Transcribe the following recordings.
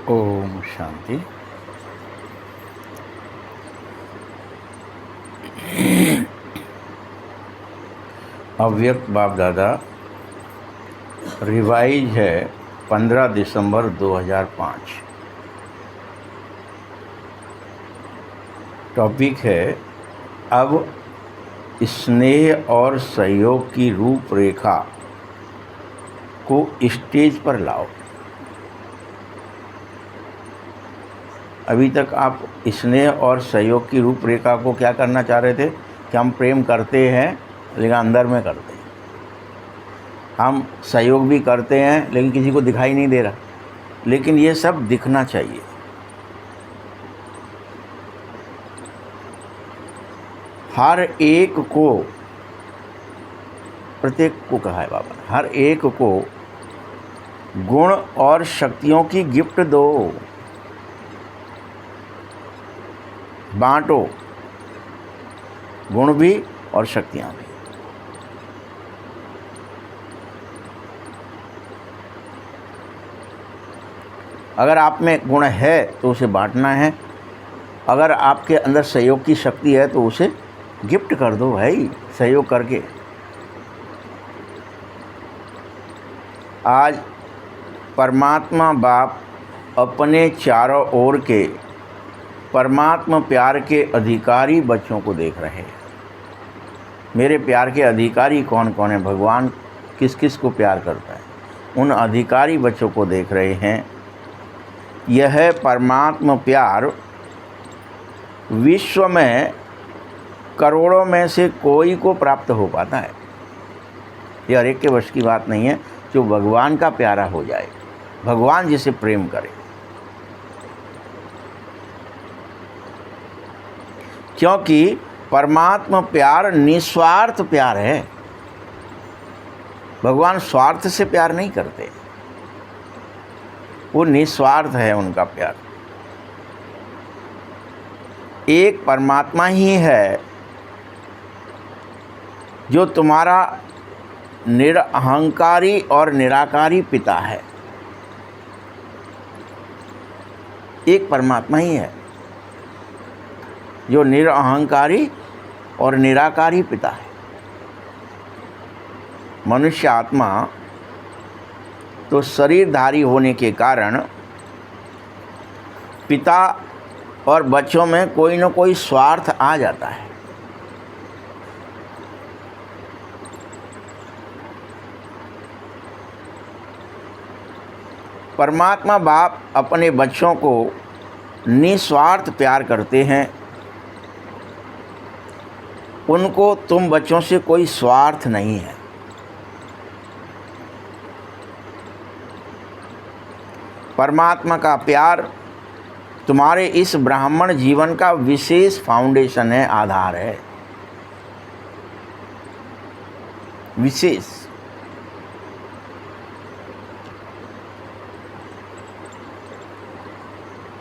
ओम शांति। अव्यक्त बाप दादा रिवाइज है 15 दिसंबर 2005। टॉपिक है अब स्नेह और सहयोग की रूपरेखा को स्टेज पर लाओ। अभी तक आप स्नेह और सहयोग की रूपरेखा को क्या करना चाह रहे थे कि हम प्रेम करते हैं लेकिन अंदर में करते हैं, हम सहयोग भी करते हैं लेकिन किसी को दिखाई नहीं दे रहा, लेकिन ये सब दिखना चाहिए। हर एक को, प्रत्येक को कहा है बाबा, हर एक को गुण और शक्तियों की गिफ्ट दो, बांटो, गुण भी और शक्तियां भी। अगर आप में गुण है तो उसे बांटना है, अगर आपके अंदर सहयोग की शक्ति है तो उसे गिफ्ट कर दो भाई, सहयोग करके। आज परमात्मा बाप अपने चारों ओर के परमात्मा प्यार के अधिकारी बच्चों को देख रहे हैं। मेरे प्यार के अधिकारी कौन कौन है, भगवान किस किस को प्यार करता है, उन अधिकारी बच्चों को देख रहे हैं। यह परमात्मा प्यार विश्व में करोड़ों में से कोई को प्राप्त हो पाता है। यह हर एक के वश की बात नहीं है जो भगवान का प्यारा हो जाए, भगवान जिसे प्रेम करे। क्योंकि परमात्मा प्यार निस्वार्थ प्यार है। भगवान स्वार्थ से प्यार नहीं करते, वो निस्वार्थ है उनका प्यार। एक परमात्मा ही है जो तुम्हारा निरअहंकारी और निराकारी पिता है। एक परमात्मा ही है जो निरअहंकारी और निराकारी पिता है। मनुष्य आत्मा तो शरीरधारी होने के कारण पिता और बच्चों में कोई न कोई स्वार्थ आ जाता है। परमात्मा बाप अपने बच्चों को निस्वार्थ प्यार करते हैं। उनको तुम बच्चों से कोई स्वार्थ नहीं है। परमात्मा का प्यार तुम्हारे इस ब्राह्मण जीवन का विशेष फाउंडेशन है, आधार है, विशेष।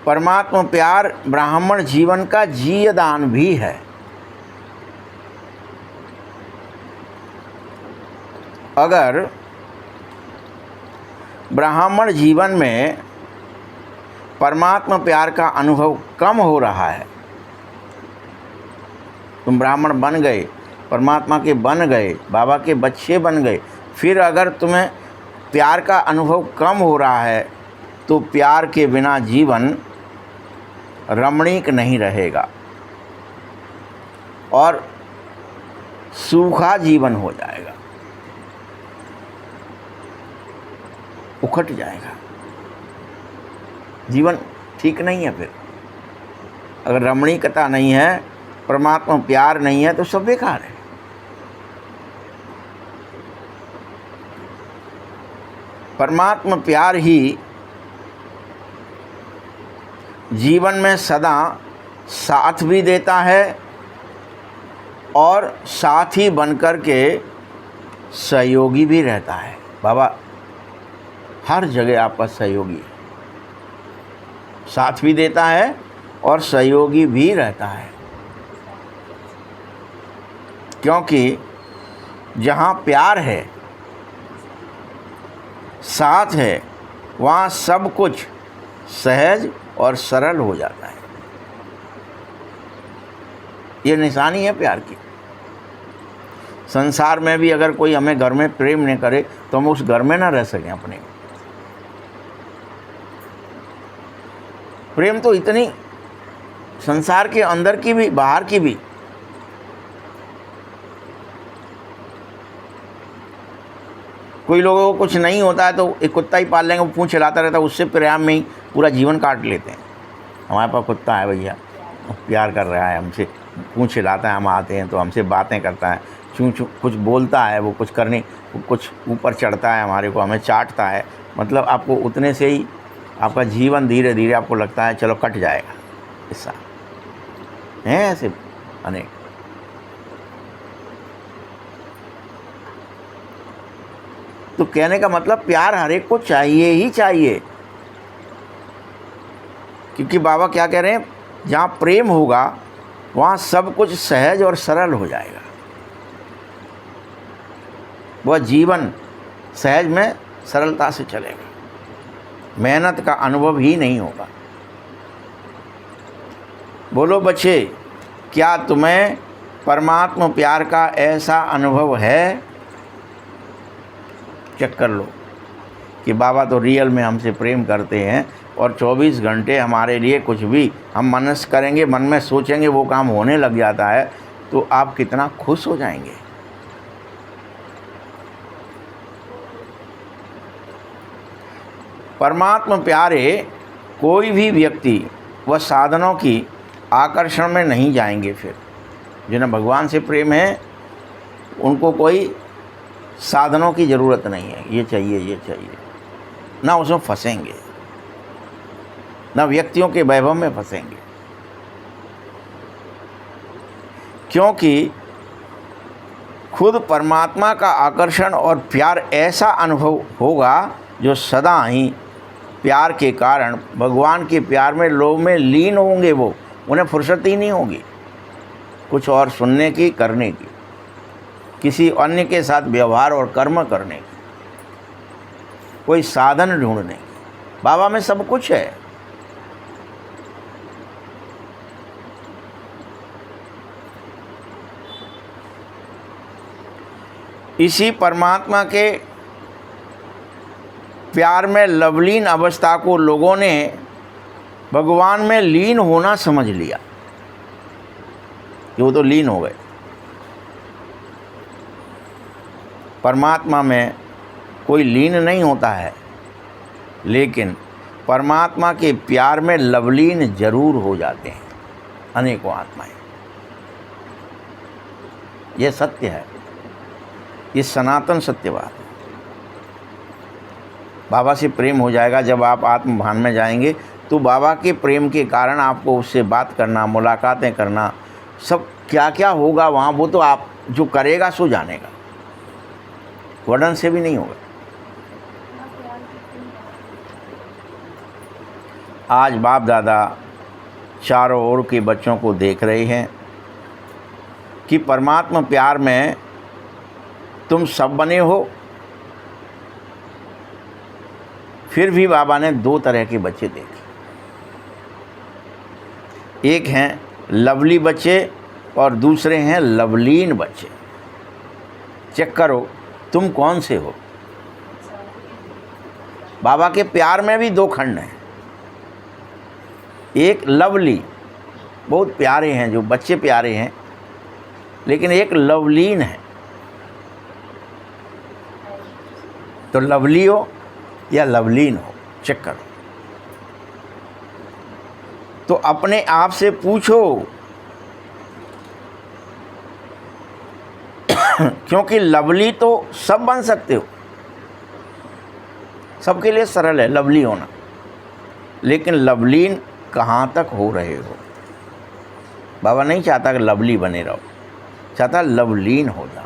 परमात्मा प्यार ब्राह्मण जीवन का जीवदान भी है। अगर ब्राह्मण जीवन में परमात्मा प्यार का अनुभव कम हो रहा है, तुम ब्राह्मण बन गए, परमात्मा के बन गए, बाबा के बच्चे बन गए, फिर अगर तुम्हें प्यार का अनुभव कम हो रहा है तो प्यार के बिना जीवन रमणीक नहीं रहेगा और सूखा जीवन हो जाएगा, उखट जाएगा। जीवन ठीक नहीं है। फिर अगर रमणीकता नहीं है, परमात्मा प्यार नहीं है तो सब बेकार है। परमात्मा प्यार ही जीवन में सदा साथ भी देता है और साथ ही बनकर के सहयोगी भी रहता है। बाबा हर जगह आपका सहयोगी है, साथ भी देता है और सहयोगी भी रहता है। क्योंकि जहाँ प्यार है, साथ है, वहाँ सब कुछ सहज और सरल हो जाता है। ये निशानी है प्यार की। संसार में भी अगर कोई हमें घर में प्रेम नहीं करे तो हम उस घर में ना रह सकें अपने। प्रेम तो इतनी संसार के अंदर की भी बाहर की भी। कोई लोगों को कुछ नहीं होता है तो एक कुत्ता ही पाल लेंगे, वो पूंछ हिलाता रहता है, उससे प्रेम में ही पूरा जीवन काट लेते हैं। हमारे पास कुत्ता है भैया, प्यार कर रहा है हमसे, पूंछ हिलाता है, हम आते हैं तो हमसे बातें करता है, चूँ चूँ कुछ बोलता है, वो कुछ ऊपर चढ़ता है हमारे को, हमें चाटता है। मतलब आपको उतने से ही आपका जीवन धीरे धीरे आपको लगता है चलो कट जाएगा। ऐसा है, ऐसे अनेक। तो कहने का मतलब प्यार हर एक को चाहिए ही चाहिए, क्योंकि बाबा क्या कह रहे हैं, जहाँ प्रेम होगा वहाँ सब कुछ सहज और सरल हो जाएगा। वह जीवन सहज में सरलता से चलेगा, मेहनत का अनुभव ही नहीं होगा। बोलो बच्चे, क्या तुम्हें परमात्मा प्यार का ऐसा अनुभव है? चेक कर लो कि बाबा तो रियल में हमसे प्रेम करते हैं और 24 घंटे हमारे लिए कुछ भी हम मनस करेंगे, मन में सोचेंगे, वो काम होने लग जाता है। तो आप कितना खुश हो जाएंगे। परमात्मा प्यारे कोई भी व्यक्ति वह साधनों की आकर्षण में नहीं जाएंगे। फिर जिन्हें भगवान से प्रेम है उनको कोई साधनों की ज़रूरत नहीं है, ये चाहिए, ना उसमें फंसेंगे, ना व्यक्तियों के वैभव में फंसेंगे, क्योंकि खुद परमात्मा का आकर्षण और प्यार ऐसा अनुभव होगा जो सदा ही प्यार के कारण भगवान के प्यार में लोभ में लीन होंगे। वो उन्हें फुर्सत ही नहीं होगी कुछ और सुनने की, करने की, किसी अन्य के साथ व्यवहार और कर्म करने की, कोई साधन ढूंढने की। बाबा में सब कुछ है। इसी परमात्मा के प्यार में लवलीन अवस्था को लोगों ने भगवान में लीन होना समझ लिया कि वो तो लीन हो गए। परमात्मा में कोई लीन नहीं होता है, लेकिन परमात्मा के प्यार में लवलीन जरूर हो जाते हैं अनेकों आत्माएं। यह सत्य है, ये सनातन सत्यवाद है। बाबा से प्रेम हो जाएगा जब आप आत्मभान में जाएंगे, तो बाबा के प्रेम के कारण आपको उससे बात करना, मुलाकातें करना, सब क्या क्या होगा वहाँ, वो तो आप जो करेगा सो जानेगा, वर्णन से भी नहीं होगा। आज बाप दादा चारों ओर के बच्चों को देख रहे हैं कि परमात्मा प्यार में तुम सब बने हो। फिर भी बाबा ने दो तरह के बच्चे देखे, एक हैं लवली बच्चे और दूसरे हैं लवलीन बच्चे। चेक करो तुम कौन से हो। बाबा के प्यार में भी दो खंड हैं, एक लवली, बहुत प्यारे हैं, जो बच्चे प्यारे हैं, लेकिन एक लवलीन है। तो लवली हो या लवलीन हो, चेक करो। तो अपने आप से पूछो, क्योंकि लवली तो सब बन सकते हो, सबके लिए सरल है लवली होना, लेकिन लवलीन कहाँ तक हो रहे हो। बाबा नहीं चाहता कि लवली बने रहो, चाहता लवलीन हो जाओ।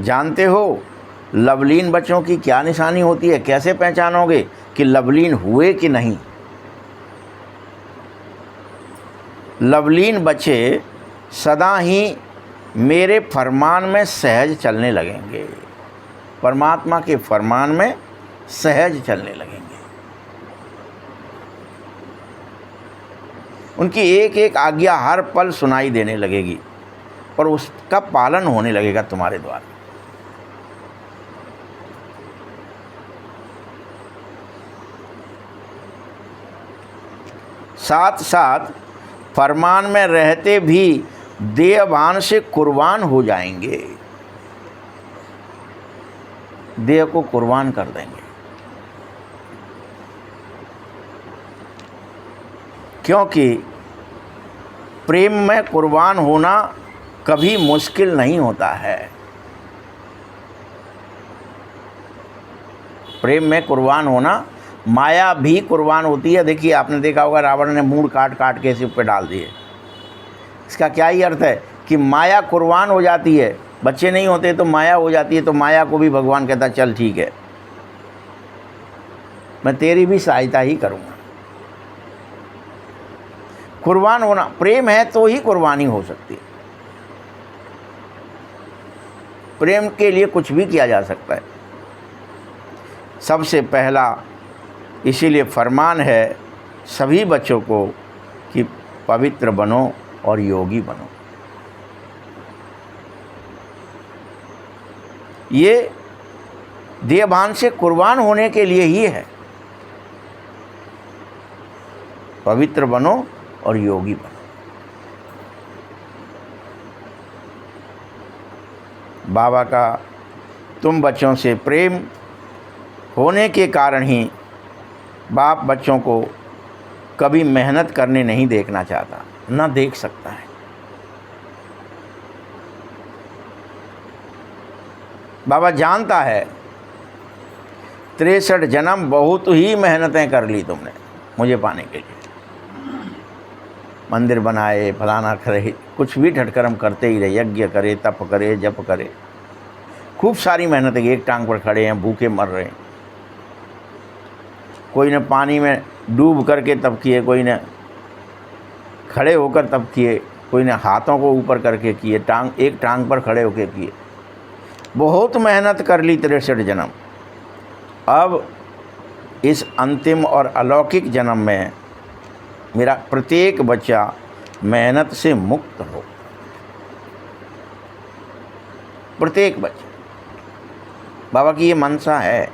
जानते हो लवलीन बच्चों की क्या निशानी होती है? कैसे पहचानोगे कि लवलीन हुए कि नहीं? लवलीन बच्चे सदा ही मेरे फरमान में सहज चलने लगेंगे। परमात्मा के फरमान में सहज चलने लगेंगे। उनकी एक एक आज्ञा हर पल सुनाई देने लगेगी और उसका पालन होने लगेगा तुम्हारे द्वारा। साथ साथ फरमान में रहते भी देहभान से कुर्बान हो जाएंगे, देह को कुर्बान कर देंगे। क्योंकि प्रेम में कुर्बान होना कभी मुश्किल नहीं होता है। प्रेम में कुर्बान होना, माया भी कुर्बान होती है। देखिए, आपने देखा होगा रावण ने मूड़ काट काट के सिर पे डाल दिए। इसका क्या ही अर्थ है कि माया कुर्बान हो जाती है। बच्चे नहीं होते तो माया हो जाती है, तो माया को भी भगवान कहता चल ठीक है, मैं तेरी भी सहायता ही करूँगा। कुर्बान होना, प्रेम है तो ही कुर्बानी हो सकती है। प्रेम के लिए कुछ भी किया जा सकता है। सबसे पहला इसीलिए फरमान है सभी बच्चों को कि पवित्र बनो और योगी बनो। ये देहभान से कुर्बान होने के लिए ही है। पवित्र बनो और योगी बनो। बाबा का तुम बच्चों से प्रेम होने के कारण ही बाप बच्चों को कभी मेहनत करने नहीं देखना चाहता, ना देख सकता है। बाबा जानता है 63 जन्म बहुत ही मेहनतें कर ली तुमने मुझे पाने के लिए। मंदिर बनाए, फलाना करे, कुछ भी ठटकर्म करते ही रहे, यज्ञ करे, तप करे, जप करे, खूब सारी मेहनतें। एक टांग पर खड़े हैं, भूखे मर रहे हैं। कोई ने पानी में डूब करके तप किए, कोई ने खड़े होकर तप किए, कोई ने हाथों को ऊपर करके किए, एक टांग पर खड़े होकर किए। बहुत मेहनत कर ली 63 जन्म। अब इस अंतिम और अलौकिक जन्म में मेरा प्रत्येक बच्चा मेहनत से मुक्त हो। प्रत्येक बच्चा, बाबा की ये मनसा है।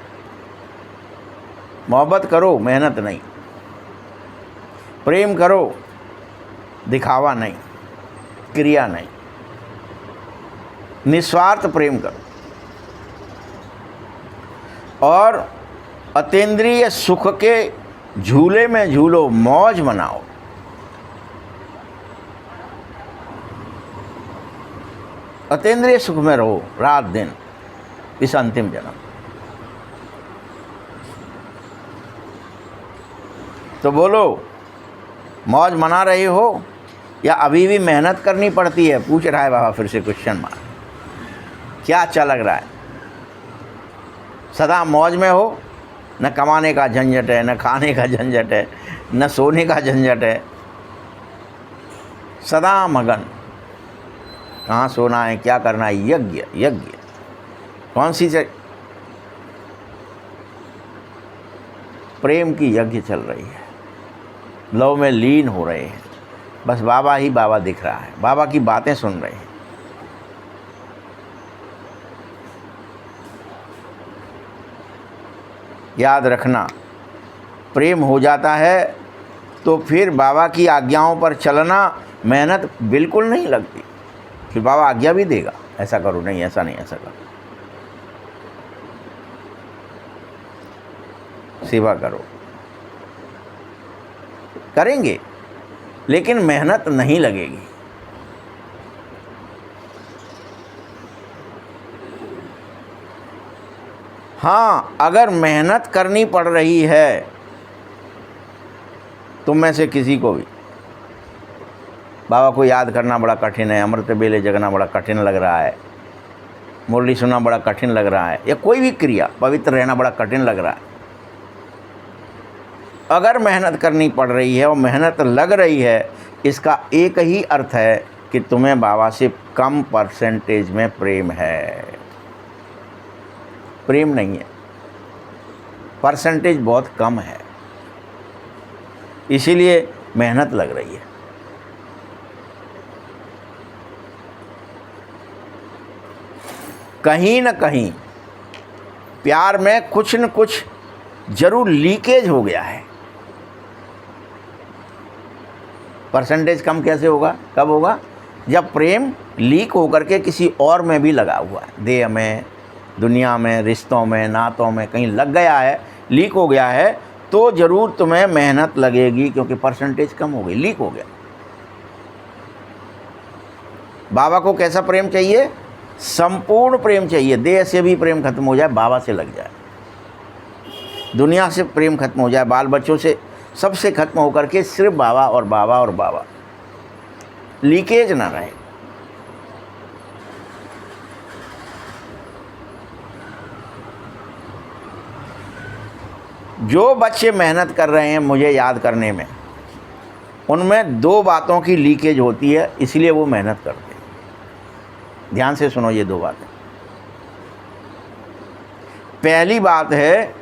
मोहब्बत करो, मेहनत नहीं। प्रेम करो, दिखावा नहीं, क्रिया नहीं। निस्वार्थ प्रेम करो और अतीन्द्रिय सुख के झूले में झूलो, मौज मनाओ। अतीन्द्रिय सुख में रहो रात दिन इस अंतिम जन्म। तो बोलो, मौज मना रहे हो या अभी भी मेहनत करनी पड़ती है? पूछ रहा है बाबा फिर से क्वेश्चन मार्क। क्या अच्छा लग रहा है? सदा मौज में हो, न कमाने का झंझट है, न खाने का झंझट है, न सोने का झंझट है, सदा मगन। कहाँ सोना है, क्या करना है? यज्ञ यज्ञ। कौन सी से प्रेम की यज्ञ चल रही है, लव में लीन हो रहे हैं। बस बाबा ही बाबा दिख रहा है, बाबा की बातें सुन रहे हैं। याद रखना, प्रेम हो जाता है तो फिर बाबा की आज्ञाओं पर चलना मेहनत बिल्कुल नहीं लगती। फिर बाबा आज्ञा भी देगा, ऐसा करो, नहीं ऐसा नहीं, ऐसा करो, सेवा करो। करेंगे लेकिन मेहनत नहीं लगेगी। हाँ, अगर मेहनत करनी पड़ रही है तुम में से किसी को भी, बाबा को याद करना बड़ा कठिन है, अमृत बेले जगना बड़ा कठिन लग रहा है, मुरली सुनना बड़ा कठिन लग रहा है, या कोई भी क्रिया, पवित्र रहना बड़ा कठिन लग रहा है, अगर मेहनत करनी पड़ रही है और मेहनत लग रही है, इसका एक ही अर्थ है कि तुम्हें बाबा से कम परसेंटेज में प्रेम है। प्रेम नहीं है, परसेंटेज बहुत कम है, इसीलिए मेहनत लग रही है। कहीं न कहीं प्यार में कुछ न कुछ जरूर लीकेज हो गया है। परसेंटेज कम कैसे होगा, कब होगा? जब प्रेम लीक होकर के किसी और में भी लगा हुआ है, देह में, दुनिया में, रिश्तों में, नातों में कहीं लग गया है, लीक हो गया है, तो ज़रूर तुम्हें मेहनत लगेगी, क्योंकि परसेंटेज कम हो गई, लीक हो गया। बाबा को कैसा प्रेम चाहिए? संपूर्ण प्रेम चाहिए। देह से भी प्रेम खत्म हो जाए, बाबा से लग जाए, दुनिया से प्रेम खत्म हो जाए, बाल बच्चों से, सबसे खत्म होकर के सिर्फ बाबा और बाबा और बाबा, लीकेज ना रहे। जो बच्चे मेहनत कर रहे हैं मुझे याद करने में, उनमें दो बातों की लीकेज होती है, इसलिए वो मेहनत करते हैं। ध्यान से सुनो ये दो बातें। पहली बात है,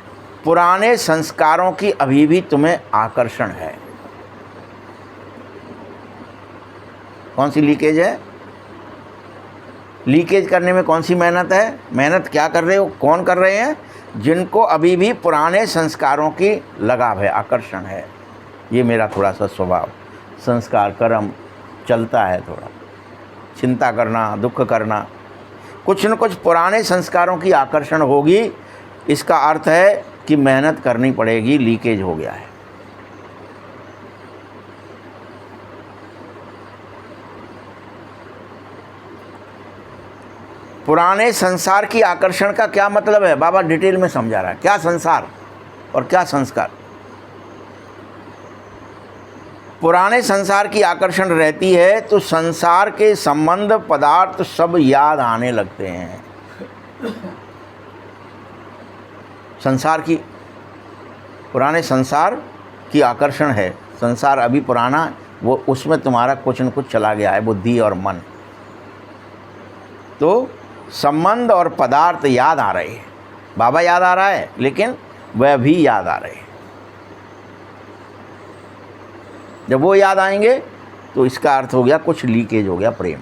पुराने संस्कारों की अभी भी तुम्हें आकर्षण है। कौन सी लीकेज है? लीकेज करने में कौन सी मेहनत है? मेहनत क्या कर रहे हो, कौन कर रहे हैं? जिनको अभी भी पुराने संस्कारों की लगाव है, आकर्षण है। ये मेरा थोड़ा सा स्वभाव, संस्कार, कर्म चलता है, थोड़ा चिंता करना, दुख करना, कुछ न कुछ पुराने संस्कारों की आकर्षण होगी। इसका अर्थ है कि मेहनत करनी पड़ेगी, लीकेज हो गया है। पुराने संसार की आकर्षण का क्या मतलब है? बाबा डिटेल में समझा रहा है, क्या संसार और क्या संस्कार। पुराने संसार की आकर्षण रहती है तो संसार के संबंध, पदार्थ सब याद आने लगते हैं। संसार की, पुराने संसार की आकर्षण है, संसार अभी पुराना, वो उसमें तुम्हारा कुछ न कुछ चला गया है, बुद्धि और मन, तो संबंध और पदार्थ याद आ रहे हैं। बाबा याद आ रहा है, लेकिन वह भी याद आ रहे हैं। जब वो याद आएंगे तो इसका अर्थ हो गया कुछ लीकेज हो गया प्रेम।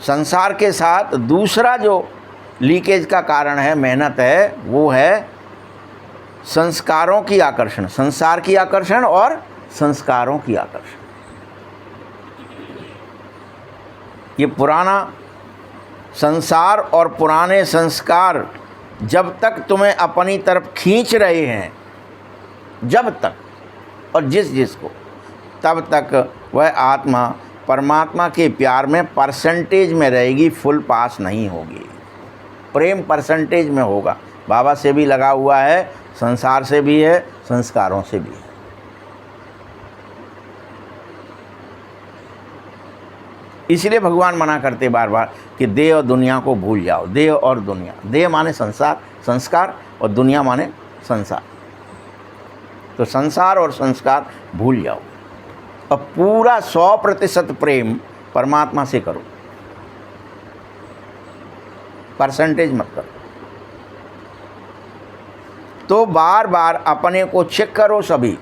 संसार के साथ दूसरा जो लीकेज का कारण है, मेहनत है, वो है संस्कारों की आकर्षण, संसार की आकर्षण और संस्कारों की आकर्षण। ये पुराना संसार और पुराने संस्कार जब तक तुम्हें अपनी तरफ खींच रहे हैं, जब तक और जिस को, तब तक वह आत्मा परमात्मा के प्यार में परसेंटेज में रहेगी, फुल पास नहीं होगी। प्रेम परसेंटेज में होगा, बाबा से भी लगा हुआ है, संसार से भी है, संस्कारों से भी है। इसलिए भगवान मना करते बार बार कि देह और दुनिया को भूल जाओ। देह और दुनिया, देह माने संसार, संस्कार, और दुनिया माने संसार। तो संसार और संस्कार भूल जाओ, अब पूरा 100% प्रेम परमात्मा से करो, परसेंटेज मत करो। तो बार बार अपने को चेक करो सभी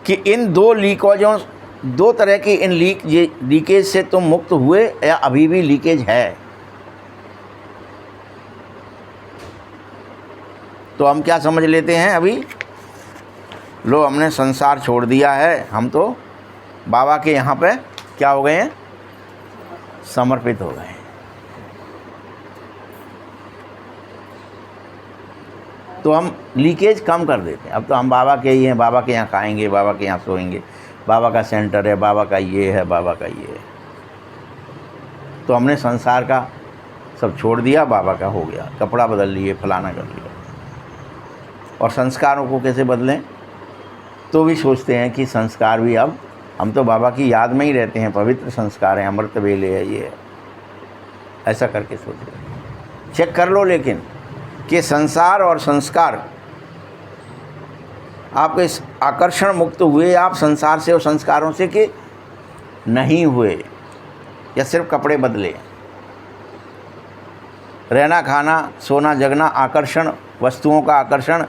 कि इन दो लीकेजों, दो तरह की इन लीकेज से तुम मुक्त हुए या अभी भी लीकेज है। तो हम क्या समझ लेते हैं अभी, लो हमने संसार छोड़ दिया है, हम तो बाबा के यहाँ पे क्या हो गए हैं, समर्पित हो गए हैं। तो हम लीकेज कम कर देते हैं। अब तो हम बाबा के ही हैं, बाबा के यहाँ खाएंगे, बाबा के यहाँ सोएंगे, बाबा का सेंटर है, बाबा का ये है, बाबा का ये है। तो हमने संसार का सब छोड़ दिया, बाबा का हो गया, कपड़ा बदल लिए, फलाना कर लिया। और संस्कारों को कैसे बदलें? तो भी सोचते हैं कि संस्कार भी अब हम तो बाबा की याद में ही रहते हैं, पवित्र संस्कार हैं, अमृत वेले है, ये है, ऐसा करके सोचते हैं। चेक कर लो लेकिन कि संसार और संस्कार आपके आकर्षण मुक्त हुए आप संसार से और संस्कारों से, कि नहीं हुए या सिर्फ कपड़े बदले, रहना खाना सोना जगना आकर्षण, वस्तुओं का आकर्षण,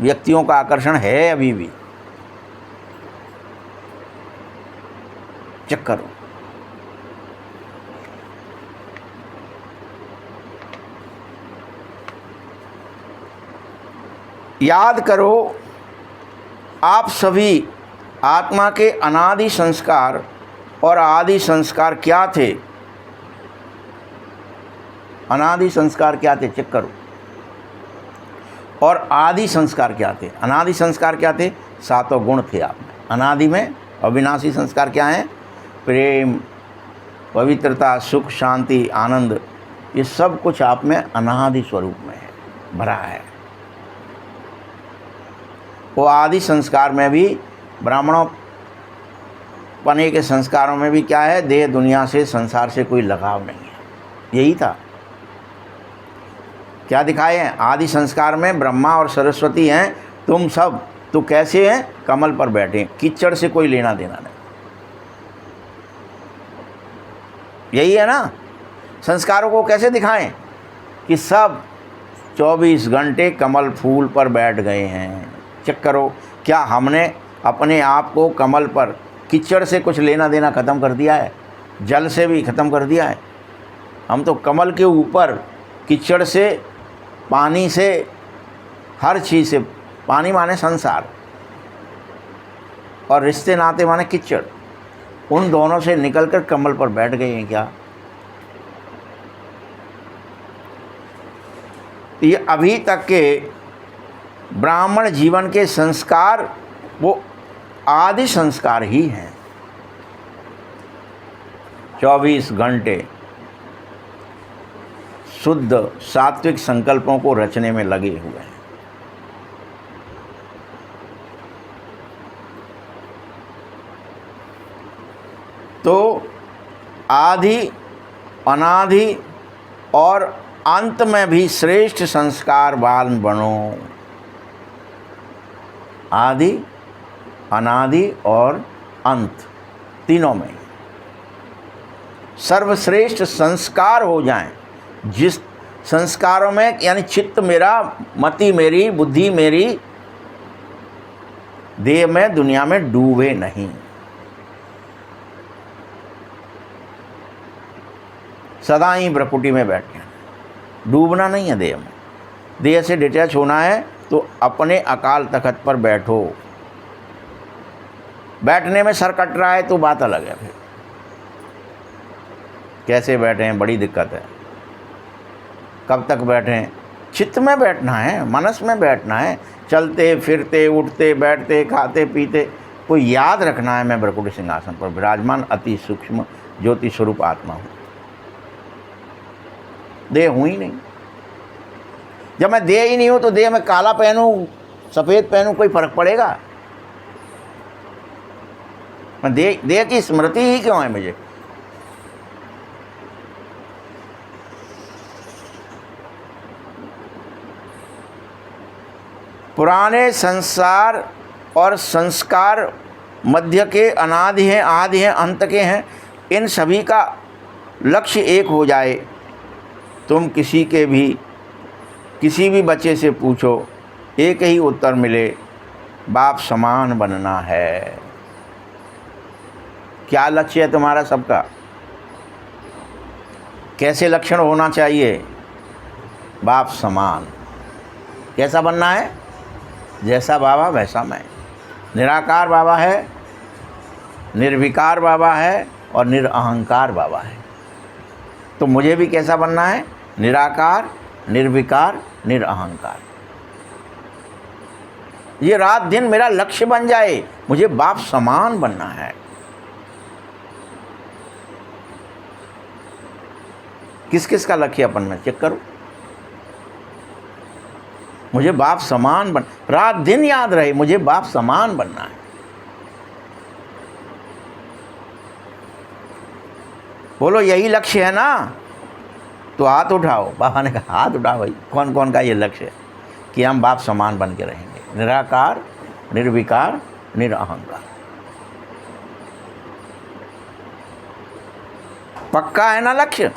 व्यक्तियों का आकर्षण है अभी भी। चेक करो। याद करो आप सभी आत्मा के अनादि संस्कार और आदि संस्कार क्या थे। अनादि संस्कार क्या थे, चेक करो। और आदि संस्कार क्या थे। अनादि संस्कार क्या थे, सातों गुण थे आप में। अनादि में अविनाशी संस्कार क्या हैं, प्रेम, पवित्रता, सुख, शांति, आनंद, ये सब कुछ आप में अनादि स्वरूप में है, भरा है। वो आदि संस्कार में भी, ब्राह्मणों पने के संस्कारों में भी क्या है, देह दुनिया से संसार से कोई लगाव नहीं है। यही था। क्या दिखाए हैं आदि संस्कार में, ब्रह्मा और सरस्वती हैं, तुम सब तो कैसे हैं, कमल पर बैठे, कीचड़ से कोई लेना देना नहीं। यही है ना। संस्कारों को कैसे दिखाएं कि सब 24 घंटे कमल फूल पर बैठ गए हैं। चेक करो, क्या हमने अपने आप को कमल पर, कीचड़ से कुछ लेना देना ख़त्म कर दिया है, जल से भी ख़त्म कर दिया है। हम तो कमल के ऊपर, कीचड़ से, पानी से, हर चीज़ से, पानी माने संसार और रिश्ते नाते माने कीचड़, उन दोनों से निकलकर कमल पर बैठ गए हैं। क्या ये अभी तक के ब्राह्मण जीवन के संस्कार वो आदि संस्कार ही हैं। 24 घंटे शुद्ध सात्विक संकल्पों को रचने में लगे हुए हैं। तो आदि, अनादि और अंत में भी श्रेष्ठ संस्कारवान बनो। आदि, अनादि और अंत, तीनों में सर्वश्रेष्ठ संस्कार हो जाएं। जिस संस्कारों में, यानी चित्त मेरा, मति मेरी, बुद्धि मेरी देह में, दुनिया में डूबे नहीं। सदा ही ब्रकुटी में बैठे, डूबना नहीं है देह में। देह से डिटैच होना है तो अपने अकाल तख्त पर बैठो। बैठने में सर कट रहा है तो बात अलग है। फिर कैसे बैठे हैं, बड़ी दिक्कत है। कब तक बैठें, चित्त में बैठना है, मनस में बैठना है। चलते फिरते, उठते बैठते, खाते पीते को याद रखना है, मैं ब्रकुटी सिंहासन पर विराजमान अति सूक्ष्म ज्योति स्वरूप आत्मा हूँ। देह हूँ ही नहीं। जब मैं देह ही नहीं हूँ तो देह में काला पहनूँ, सफ़ेद पहनूँ, कोई फर्क पड़ेगा? मैं देह की स्मृति ही क्यों है मुझे? पुराने संसार और संस्कार मध्य के, अनादि हैं, आदि हैं, अंत के हैं। इन सभी का लक्ष्य एक हो जाए। तुम किसी भी बच्चे से पूछो, एक ही उत्तर मिले, बाप समान बनना है। क्या लक्ष्य है तुम्हारा सबका? कैसे लक्षण होना चाहिए? बाप समान। कैसा बनना है? जैसा बाबा वैसा मैं। निराकार बाबा है, निर्विकार बाबा है और निरअहंकार बाबा है। तो मुझे भी कैसा बनना है? निराकार, निर्विकार, निरअहंकार। ये रात दिन मेरा लक्ष्य बन जाए, मुझे बाप समान बनना है। किस किस का लक्ष्य अपन में चेक करो। मुझे बाप समान बन, रात दिन याद रहे, मुझे बाप समान बनना है। बोलो यही लक्ष्य है ना? तो हाथ उठाओ। बाबा ने कहा हाथ उठाओ भाई। कौन कौन का ये लक्ष्य है कि हम बाप समान बन के रहेंगे? निराकार, निर्विकार, निरअहंकार। पक्का है ना लक्ष्य,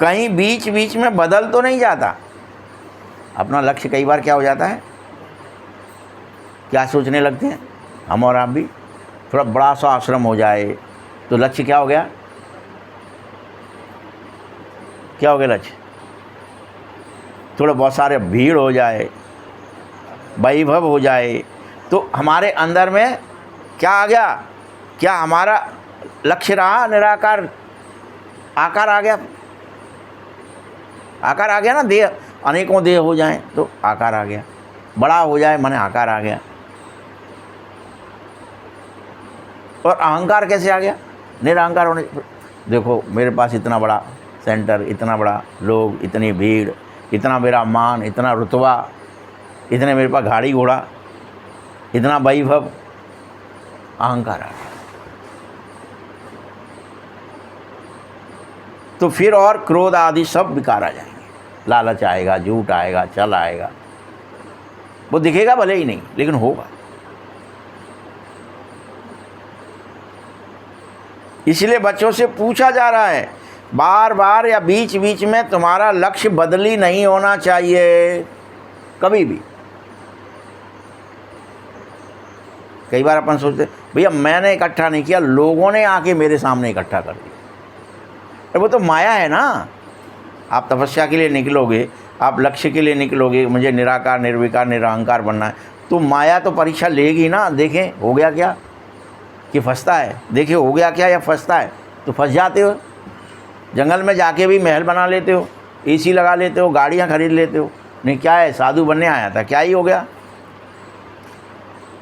कहीं बीच बीच में बदल तो नहीं जाता। अपना लक्ष्य कई बार क्या हो जाता है, क्या सोचने लगते हैं हम और आप भी, थोड़ा बड़ा सा आश्रम हो जाए तो लक्ष्य क्या हो गया, क्या हो गया लक्ष्य, थोड़ा बहुत सारे भीड़ हो जाए, वैभव हो जाए, तो हमारे अंदर में क्या आ गया, क्या हमारा लक्ष्य रहा निराकार, आकार आ गया, आकार आ गया ना, देह अनेकों देह हो जाएं तो आकार आ गया, बड़ा हो जाए माने आकार आ गया। और अहंकार कैसे आ गया, निरअहकार होने, देखो मेरे पास इतना बड़ा सेंटर, इतना बड़ा लोग, इतनी भीड़, इतना मेरा मान, इतना रुतबा, इतने मेरे पास गाड़ी घोड़ा, इतना वैभव, अहंकार आ गया। तो फिर और क्रोध आदि सब विकार आ जाएंगे, लालच आएगा, झूठ आएगा, छल आएगा, वो दिखेगा भले ही नहीं लेकिन होगा। इसलिए बच्चों से पूछा जा रहा है बार बार या बीच बीच में, तुम्हारा लक्ष्य बदली नहीं होना चाहिए कभी भी। कई बार अपन सोचते भैया मैंने इकट्ठा नहीं किया, लोगों ने आके मेरे सामने इकट्ठा कर दिया। अरे वो तो माया है ना। आप तपस्या के लिए निकलोगे, आप लक्ष्य के लिए निकलोगे, मुझे निराकार निर्विकार निरअहंकार बनना है, तो माया तो परीक्षा लेगी ना। देखें हो गया क्या कि फंसता है, देखिए हो गया क्या या फंसता है, तो फंस जाते हो। जंगल में जाके भी महल बना लेते हो, एसी लगा लेते हो, गाड़ियाँ खरीद लेते हो, नहीं क्या है साधु बनने आया था, क्या ही हो गया,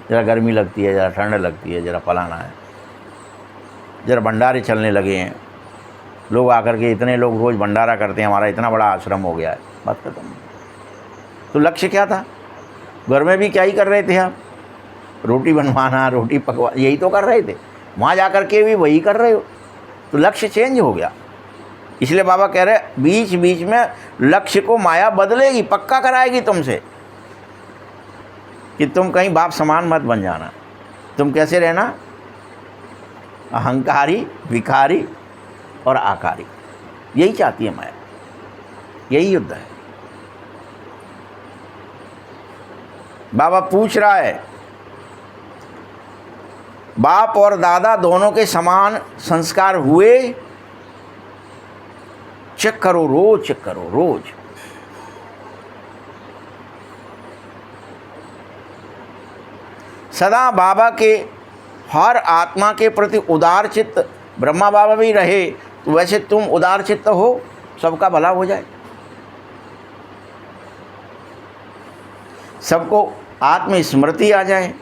ज़रा गर्मी लगती है, ज़रा ठंड लगती है, ज़रा फलाना है, ज़रा भंडारे चलने लगे हैं, लोग आकर के इतने लोग रोज़ भंडारा करते हैं, हमारा इतना बड़ा आश्रम हो गया है, बात खत्म। तो लक्ष्य क्या था, घर में भी क्या ही कर रहे थे आप, रोटी बनवाना, रोटी पकवाना, यही तो कर रहे थे, वहाँ जा कर के भी वही कर रहे हो, तो लक्ष्य चेंज हो गया। इसलिए बाबा कह रहे बीच बीच में लक्ष्य को माया बदलेगी, पक्का कराएगी तुमसे कि तुम कहीं बाप समान मत बन जाना। तुम कैसे रहना, अहंकारी, विकारी और आकारी, यही चाहती है माया, यही युद्ध है। बाबा पूछ रहा है बाप और दादा दोनों के समान संस्कार हुए, चेक करो, रोज चेक करो, रोज। सदा बाबा के हर आत्मा के प्रति उदार चित्त, ब्रह्मा बाबा भी रहे तो वैसे तुम उदार चित्त हो, सबका भला हो जाए, सबको आत्मस्मृति आ जाए,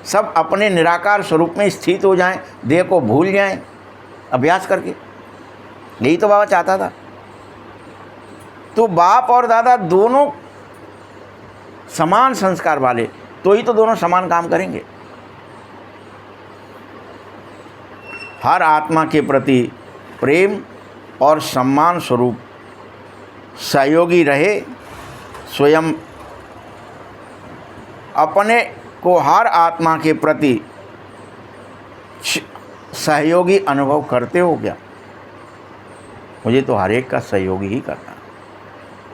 सब अपने निराकार स्वरूप में स्थित हो जाएं, देह को भूल जाएं अभ्यास करके। यही तो बाबा चाहता था। तो बाप और दादा दोनों समान संस्कार वाले, तो ही तो दोनों समान काम करेंगे। हर आत्मा के प्रति प्रेम और सम्मान स्वरूप सहयोगी रहे, स्वयं अपने को हर आत्मा के प्रति सहयोगी अनुभव करते हो क्या? मुझे तो हर एक का सहयोगी ही करना है,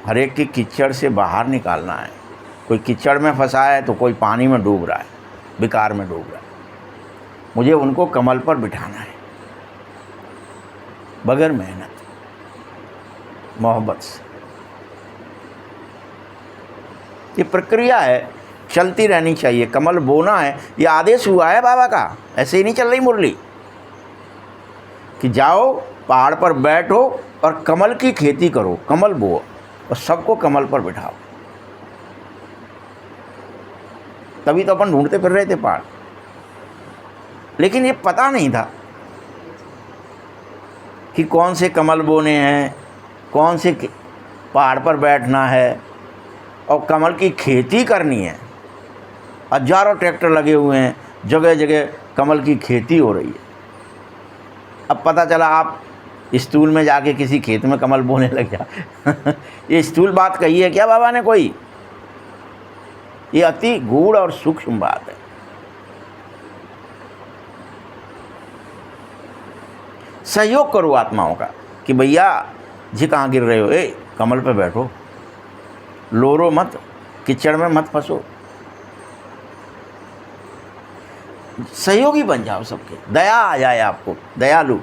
हर एक की कीचड़ से बाहर निकालना है। कोई कीचड़ में फंसा है तो कोई पानी में डूब रहा है, विकार में डूब रहा है, मुझे उनको कमल पर बिठाना है, बगैर मेहनत, मोहब्बत से। ये प्रक्रिया है, चलती रहनी चाहिए। कमल बोना है, ये आदेश हुआ है बाबा का, ऐसे ही नहीं चल रही मुरली कि जाओ पहाड़ पर बैठो और कमल की खेती करो, कमल बो और सबको कमल पर बिठाओ। तभी तो अपन ढूंढते फिर रहे थे पहाड़, लेकिन ये पता नहीं था कि कौन से कमल बोने हैं, कौन से पहाड़ पर बैठना है और कमल की खेती करनी है। हजारों ट्रैक्टर लगे हुए हैं, जगह जगह कमल की खेती हो रही है। अब पता चला आप स्टूल में जाके किसी खेत में कमल बोने लग जा ये स्थूल बात कही है क्या बाबा ने कोई? ये अति गूढ़ और सूक्ष्म बात है। सहयोग करो आत्माओं का कि भैया जी कहाँ गिर रहे हो, ए कमल पे बैठो, लोरो मत, कीचड़ में मत फंसो। सहयोगी बन जाओ सबके, दया आ जाए आपको, दयालु।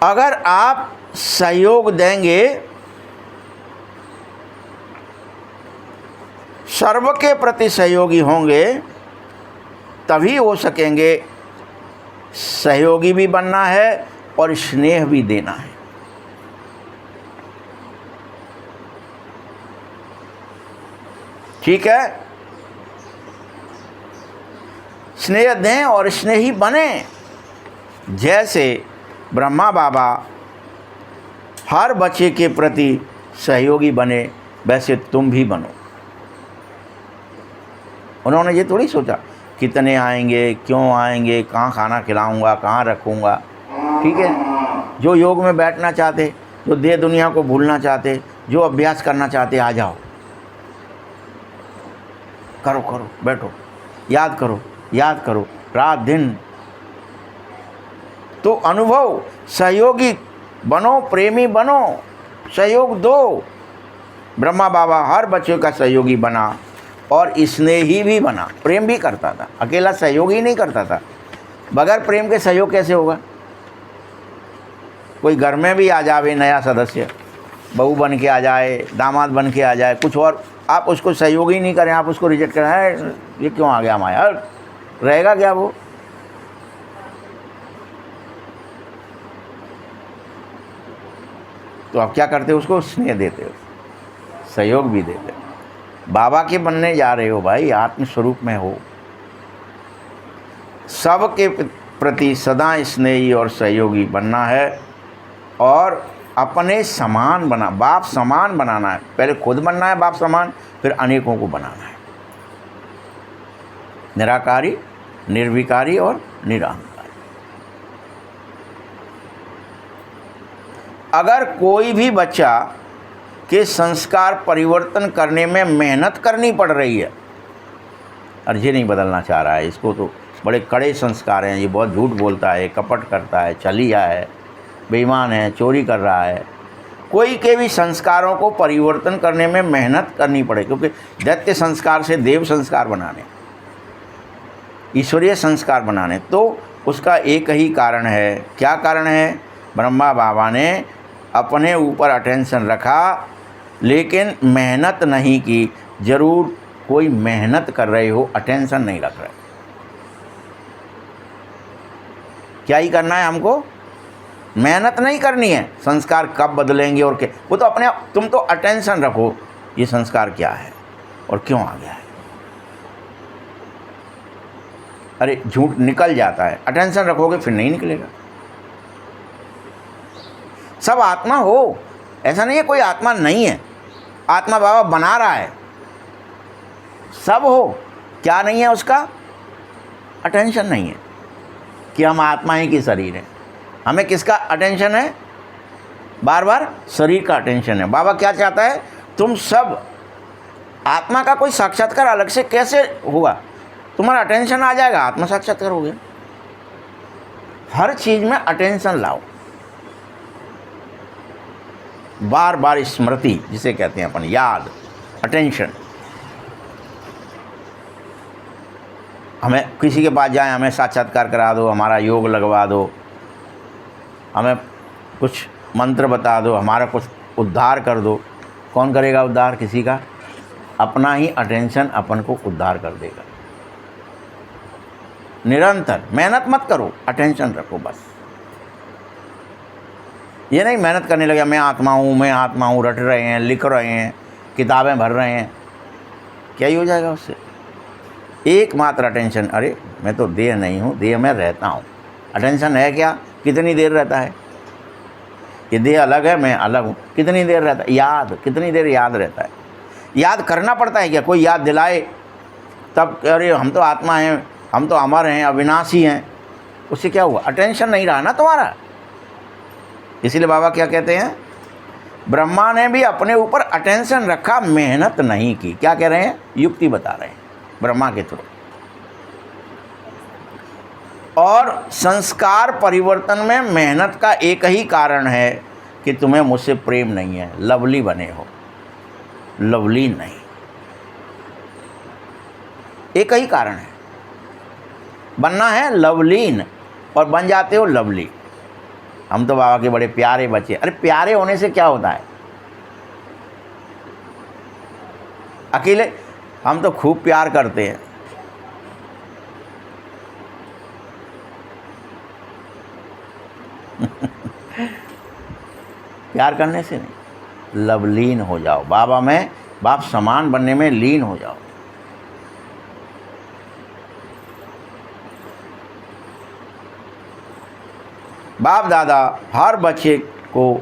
अगर आप सहयोग देंगे, सर्व के प्रति सहयोगी होंगे, तभी हो सकेंगे। सहयोगी भी बनना है और स्नेह भी देना है। ठीक है, स्नेह दें और स्नेही बने। जैसे ब्रह्मा बाबा हर बच्चे के प्रति सहयोगी बने, वैसे तुम भी बनो। उन्होंने ये थोड़ी सोचा कितने आएंगे, क्यों आएंगे, कहाँ खाना खिलाऊंगा, कहाँ रखूंगा। ठीक है, जो योग में बैठना चाहते, जो देह दुनिया को भूलना चाहते, जो अभ्यास करना चाहते, आ जाओ, करो करो, बैठो, याद करो, याद करो, रात दिन। तो अनुभव, सहयोगी बनो, प्रेमी बनो, सहयोग दो। ब्रह्मा बाबा हर बच्चे का सहयोगी बना और स्नेही भी बना, प्रेम भी करता था, अकेला सहयोग ही नहीं करता था। बगैर प्रेम के सहयोग कैसे होगा? कोई घर में भी आ जावे नया सदस्य, बहू बन के आ जाए, दामाद बन के आ जाए, कुछ और, आप उसको सहयोग ही नहीं करें, आप उसको रिजेक्ट करें, है ये क्यों आ गया माया, रहेगा क्या वो? तो आप क्या करते हो? उसको स्नेह देते हो, सहयोग भी देते हो। बाबा के बनने जा रहे हो भाई, आत्म स्वरूप में हो। सबके प्रति सदा स्नेही और सहयोगी बनना है और अपने समान बना, बाप समान बनाना है। पहले खुद बनना है बाप समान, फिर अनेकों को बनाना है। निराकारी, निर्विकारी और निरहंकारी। अगर कोई भी बच्चा के संस्कार परिवर्तन करने में मेहनत करनी पड़ रही है, और ये नहीं बदलना चाह रहा है, इसको तो बड़े कड़े संस्कार हैं, ये बहुत झूठ बोलता है, कपट करता है, छलिया है, बेईमान है, चोरी कर रहा है, कोई के भी संस्कारों को परिवर्तन करने में मेहनत करनी पड़े, क्योंकि दैत्य संस्कार से देव संस्कार बनाने, ईश्वरीय संस्कार बनाने, तो उसका एक ही कारण है। क्या कारण है? ब्रह्मा बाबा ने अपने ऊपर अटेंशन रखा, लेकिन मेहनत नहीं की। जरूर कोई मेहनत कर रहे हो, अटेंशन नहीं रख रहे। क्या ही करना है हमको? मेहनत नहीं करनी है। संस्कार कब बदलेंगे और क्या, वो तो अपने, तुम तो अटेंशन रखो, ये संस्कार क्या है और क्यों आ गया है। अरे झूठ निकल जाता है, अटेंशन रखोगे फिर नहीं निकलेगा। सब आत्मा हो, ऐसा नहीं है कोई आत्मा नहीं है, आत्मा बाबा बना रहा है, सब हो। क्या नहीं है उसका? अटेंशन नहीं है कि हम आत्मा ही की शरीर है। हमें किसका अटेंशन है? बार बार शरीर का अटेंशन है। बाबा क्या चाहता है? तुम सब, आत्मा का कोई साक्षात्कार अलग से कैसे होगा? तुम्हारा अटेंशन आ जाएगा, आत्मा साक्षात्कार हो गया। हर चीज में अटेंशन लाओ, बार बार स्मृति जिसे कहते हैं अपन, याद, अटेंशन। हमें किसी के पास जाए, हमें साक्षात्कार करा दो, हमारा योग लगवा दो, हमें कुछ मंत्र बता दो, हमारा कुछ उद्धार कर दो। कौन करेगा उद्धार किसी का? अपना ही अटेंशन अपन को उद्धार कर देगा। निरंतर मेहनत मत करो, अटेंशन रखो बस। ये नहीं मेहनत करने लगे, मैं आत्मा हूँ, रट रहे हैं, लिख रहे हैं, किताबें भर रहे हैं, क्या ही हो जाएगा उससे? एकमात्र अटेंशन, अरे मैं तो देह नहीं हूँ, देह में रहता हूँ। अटेंशन है क्या? कितनी देर रहता है? ये देह अलग है, मैं अलग हूँ, कितनी देर रहता है? याद, कितनी देर याद रहता है? याद करना पड़ता है क्या? कोई याद दिलाए तब, अरे हम तो आत्मा हैं, हम तो अमर हैं, अविनाशी हैं। उससे क्या हुआ? अटेंशन नहीं रहा ना तुम्हारा। इसीलिए बाबा क्या कहते हैं? ब्रह्मा ने भी अपने ऊपर अटेंशन रखा, मेहनत नहीं की। क्या कह रहे हैं? युक्ति बता रहे हैं ब्रह्मा के थ्रू। और संस्कार परिवर्तन में मेहनत का एक ही कारण है कि तुम्हें मुझसे प्रेम नहीं है, लवली बने हो, लवलीन नहीं। एक ही कारण है, बनना है लवलीन और बन जाते हो लवली। हम तो बाबा के बड़े प्यारे बच्चे। अरे प्यारे होने से क्या होता है? अकेले हम तो खूब प्यार करते हैं। प्यार करने से नहीं, लवलीन हो जाओ, बाबा में, बाप समान बनने में लीन हो जाओ। बाप दादा हर बच्चे को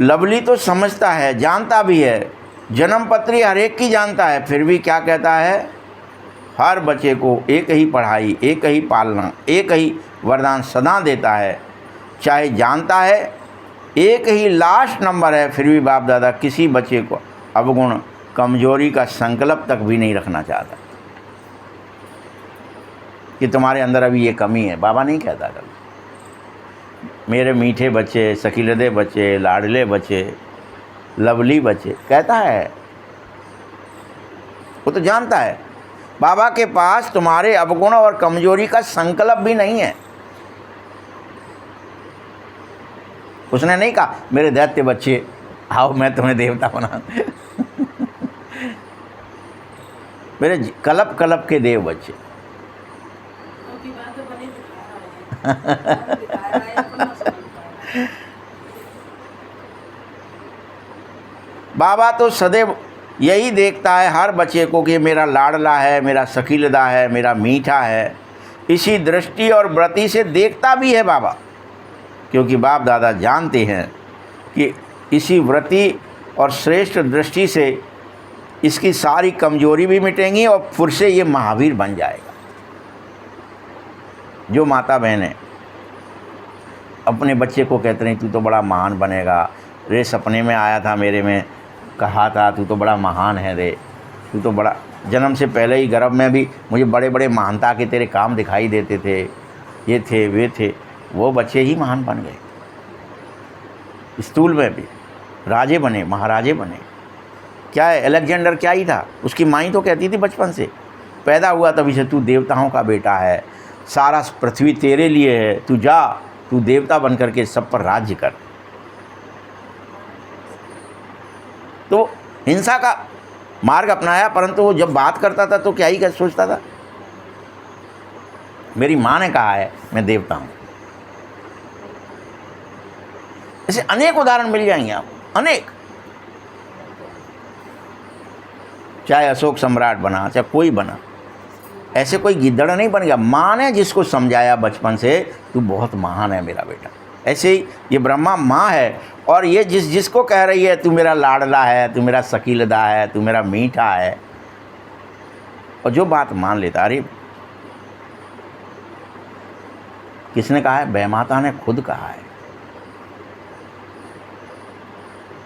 लवली तो समझता है, जानता भी है, जन्म पत्री हर एक की जानता है, फिर भी क्या कहता है? हर बच्चे को एक ही पढ़ाई, एक ही पालना, एक ही वरदान सदा देता है। चाहे जानता है एक ही लास्ट नंबर है, फिर भी बाप दादा किसी बच्चे को अवगुण, कमजोरी का संकल्प तक भी नहीं रखना चाहता कि तुम्हारे अंदर अभी ये कमी है। बाबा नहीं कहता कभी, मेरे मीठे बच्चे, सकीलदे बच्चे, लाडले बच्चे, लवली बच्चे, कहता है। वो तो जानता है बाबा के पास तुम्हारे अवगुण और कमजोरी का संकल्प भी नहीं है। उसने नहीं कहा मेरे दैत्य बच्चे आओ मैं तुम्हें देवता बना मेरे कलप कलप के देव बच्चे। बाबा तो सदैव यही देखता है हर बच्चे को कि मेरा लाडला है, मेरा शकीलदा है, मेरा मीठा है। इसी दृष्टि और व्रति से देखता भी है बाबा, क्योंकि बाप दादा जानते हैं कि इसी व्रति और श्रेष्ठ दृष्टि से इसकी सारी कमजोरी भी मिटेंगी और फिर से ये महावीर बन जाएगा। जो माता बहनें अपने बच्चे को कहते रही तू तो बड़ा महान बनेगा रे, सपने में आया था मेरे में, कहा था तू तो बड़ा महान है रे, तू तो बड़ा, जन्म से पहले ही गर्भ में भी मुझे बड़े बड़े महानता के तेरे काम दिखाई देते थे, ये थे वे थे, वो बच्चे ही महान बन गए। स्थूल में भी राजे बने, महाराजे बने। क्या है, अलेक्जेंडर क्या ही था, उसकी माँ ही तो कहती थी बचपन से, पैदा हुआ तभी से तू देवताओं का बेटा है, सारा पृथ्वी तेरे लिए है, तू जा, तू देवता बन करके सब पर राज्य कर। तो हिंसा का मार्ग अपनाया, परंतु वो जब बात करता था तो क्या ही सोचता था, मेरी माँ ने कहा है मैं देवता हूँ। ऐसे अनेक उदाहरण मिल जाएंगे आपको, अनेक। चाहे अशोक सम्राट बना, चाहे कोई बना, ऐसे कोई गिद्दड़ नहीं बन गया। माँ ने जिसको समझाया बचपन से तू बहुत महान है मेरा बेटा, ऐसे ही ये ब्रह्मा माँ है, और ये जिसको कह रही है तू मेरा लाडला है, तू मेरा शकीलदा है, तू मेरा मीठा है, और जो बात मान लेता, अरे किसने कहा है? बैमाता ने खुद कहा है,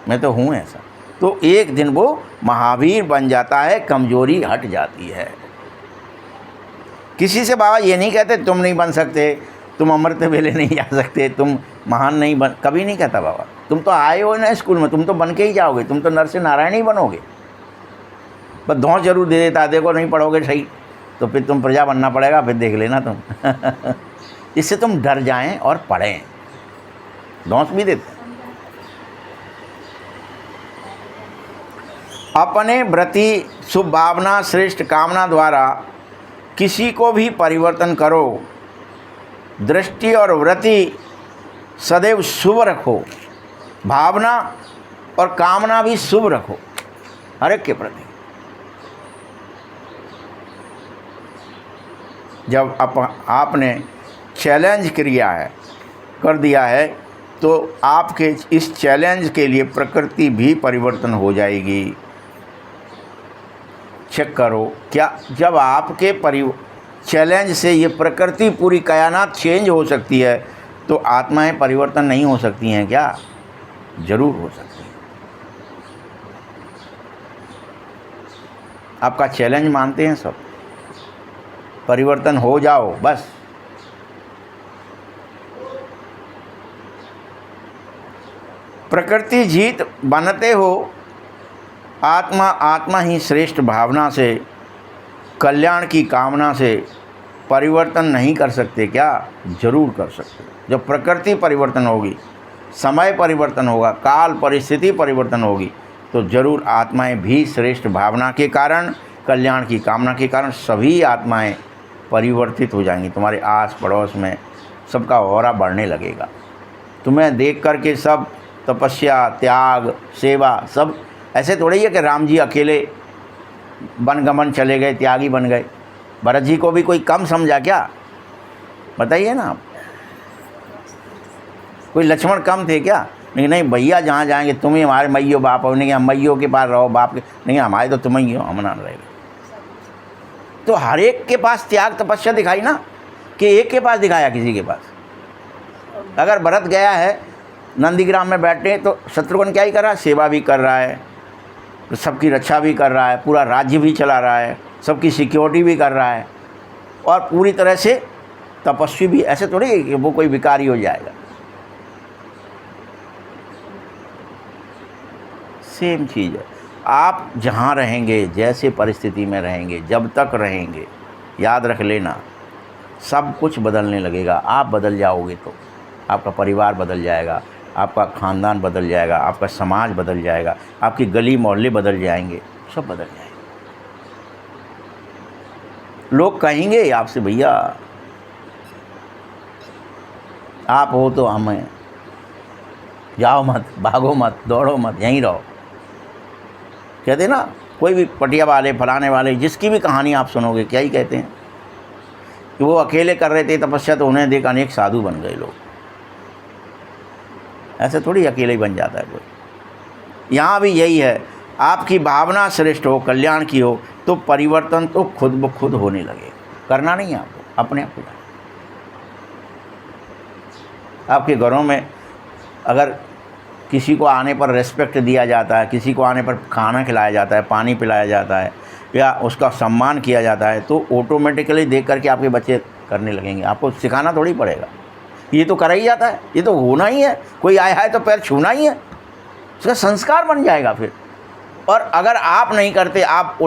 मैं तो हूँ ऐसा। तो एक दिन वो महावीर बन जाता है, कमजोरी हट जाती है। किसी से बाबा ये नहीं कहते तुम नहीं बन सकते, तुम अमृत वेले नहीं जा सकते, तुम महान नहीं बन, कभी नहीं कहता बाबा। तुम तो आए हो ना स्कूल में, तुम तो बन के ही जाओगे, तुम तो नर से नारायण ही बनोगे। बस धौंस जरूर दे देता, देखो नहीं पढ़ोगे सही तो फिर तुम प्रजा बनना पड़ेगा, फिर देख लेना तुम इससे तुम डर जाएं और पढ़ें, धौंस भी देते। अपने व्रति शुभ भावना श्रेष्ठ कामना द्वारा किसी को भी परिवर्तन करो, दृष्टि और व्रति सदैव शुभ रखो, भावना और कामना भी शुभ रखो हर एक के प्रति। जब आपने चैलेंज किया है, कर दिया है, तो आपके इस चैलेंज के लिए प्रकृति भी परिवर्तन हो जाएगी। चेक करो, क्या जब आपके चैलेंज से ये प्रकृति पूरी कायनात चेंज हो सकती है, तो आत्माएं परिवर्तन नहीं हो सकती हैं क्या? जरूर हो सकती हैं। आपका चैलेंज मानते हैं सब, परिवर्तन हो जाओ बस। प्रकृति जीत बनते हो, आत्मा आत्मा ही श्रेष्ठ भावना से, कल्याण की कामना से परिवर्तन नहीं कर सकते क्या? जरूर कर सकते। जब प्रकृति परिवर्तन होगी, समय परिवर्तन होगा, काल परिस्थिति परिवर्तन होगी, तो जरूर आत्माएं भी श्रेष्ठ भावना के कारण, कल्याण की कामना के कारण सभी आत्माएं परिवर्तित हो जाएंगी। तुम्हारे आस पड़ोस में सबका ऑरा बढ़ने लगेगा। तुम्हें देख कर के सब तपस्या, त्याग, सेवा सब ऐसे थोड़ी है कि राम जी अकेले वनगमन चले गए, त्यागी बन गए। भरत जी को भी कोई कम समझा क्या? बताइए ना आप। कोई लक्ष्मण कम थे क्या? नहीं भैया जहाँ जाएंगे तुम ही हमारे मैयो बाप हो। नहीं हम मैयो के पास रहो, बाप के नहीं, हमारे तो तुम ही हो, हम ना रहेगा। तो हर एक के पास त्याग तपस्या दिखाई ना, कि एक के पास दिखाया किसी के पास? अगर भरत गया है नंदीग्राम में बैठे तो शत्रुघ्न क्या ही कर रहा है? सेवा भी कर रहा है, सबकी रक्षा भी कर रहा है, पूरा राज्य भी चला रहा है, सबकी सिक्योरिटी भी कर रहा है, और पूरी तरह से तपस्वी भी। ऐसे थोड़ी कि वो कोई विकारी हो जाएगा। सेम चीज़ है। आप जहाँ रहेंगे, जैसे परिस्थिति में रहेंगे, जब तक रहेंगे, याद रख लेना सब कुछ बदलने लगेगा। आप बदल जाओगे तो आपका परिवार बदल जाएगा, आपका ख़ानदान बदल जाएगा, आपका समाज बदल जाएगा, आपकी गली मोहल्ले बदल जाएंगे, सब बदल जाएंगे। लोग कहेंगे आपसे, भैया आप हो तो हमें, जाओ मत, भागो मत, दौड़ो मत, यहीं रहो। कहते ना, कोई भी पटिया वाले, फलाने वाले, जिसकी भी कहानी आप सुनोगे क्या ही कहते हैं कि वो अकेले कर रहे थे तपस्या, तो उन्हें देख अनेक साधु बन गए लोग। ऐसे थोड़ी अकेले ही बन जाता है कोई। यहाँ भी यही है, आपकी भावना श्रेष्ठ हो, कल्याण की हो, तो परिवर्तन तो खुद ब खुद होने लगे। करना नहीं है आपको, अपने आप हो जाए। आपके घरों में अगर किसी को आने पर रेस्पेक्ट दिया जाता है, किसी को आने पर खाना खिलाया जाता है, पानी पिलाया जाता है, या उसका सम्मान किया जाता है, तो ऑटोमेटिकली देख करके आपके बच्चे करने लगेंगे। आपको सिखाना थोड़ी पड़ेगा, ये तो करा ही जाता है, ये तो होना ही है। कोई आया है तो पैर छूना ही है, उसका संस्कार बन जाएगा फिर। और अगर आप नहीं करते, आप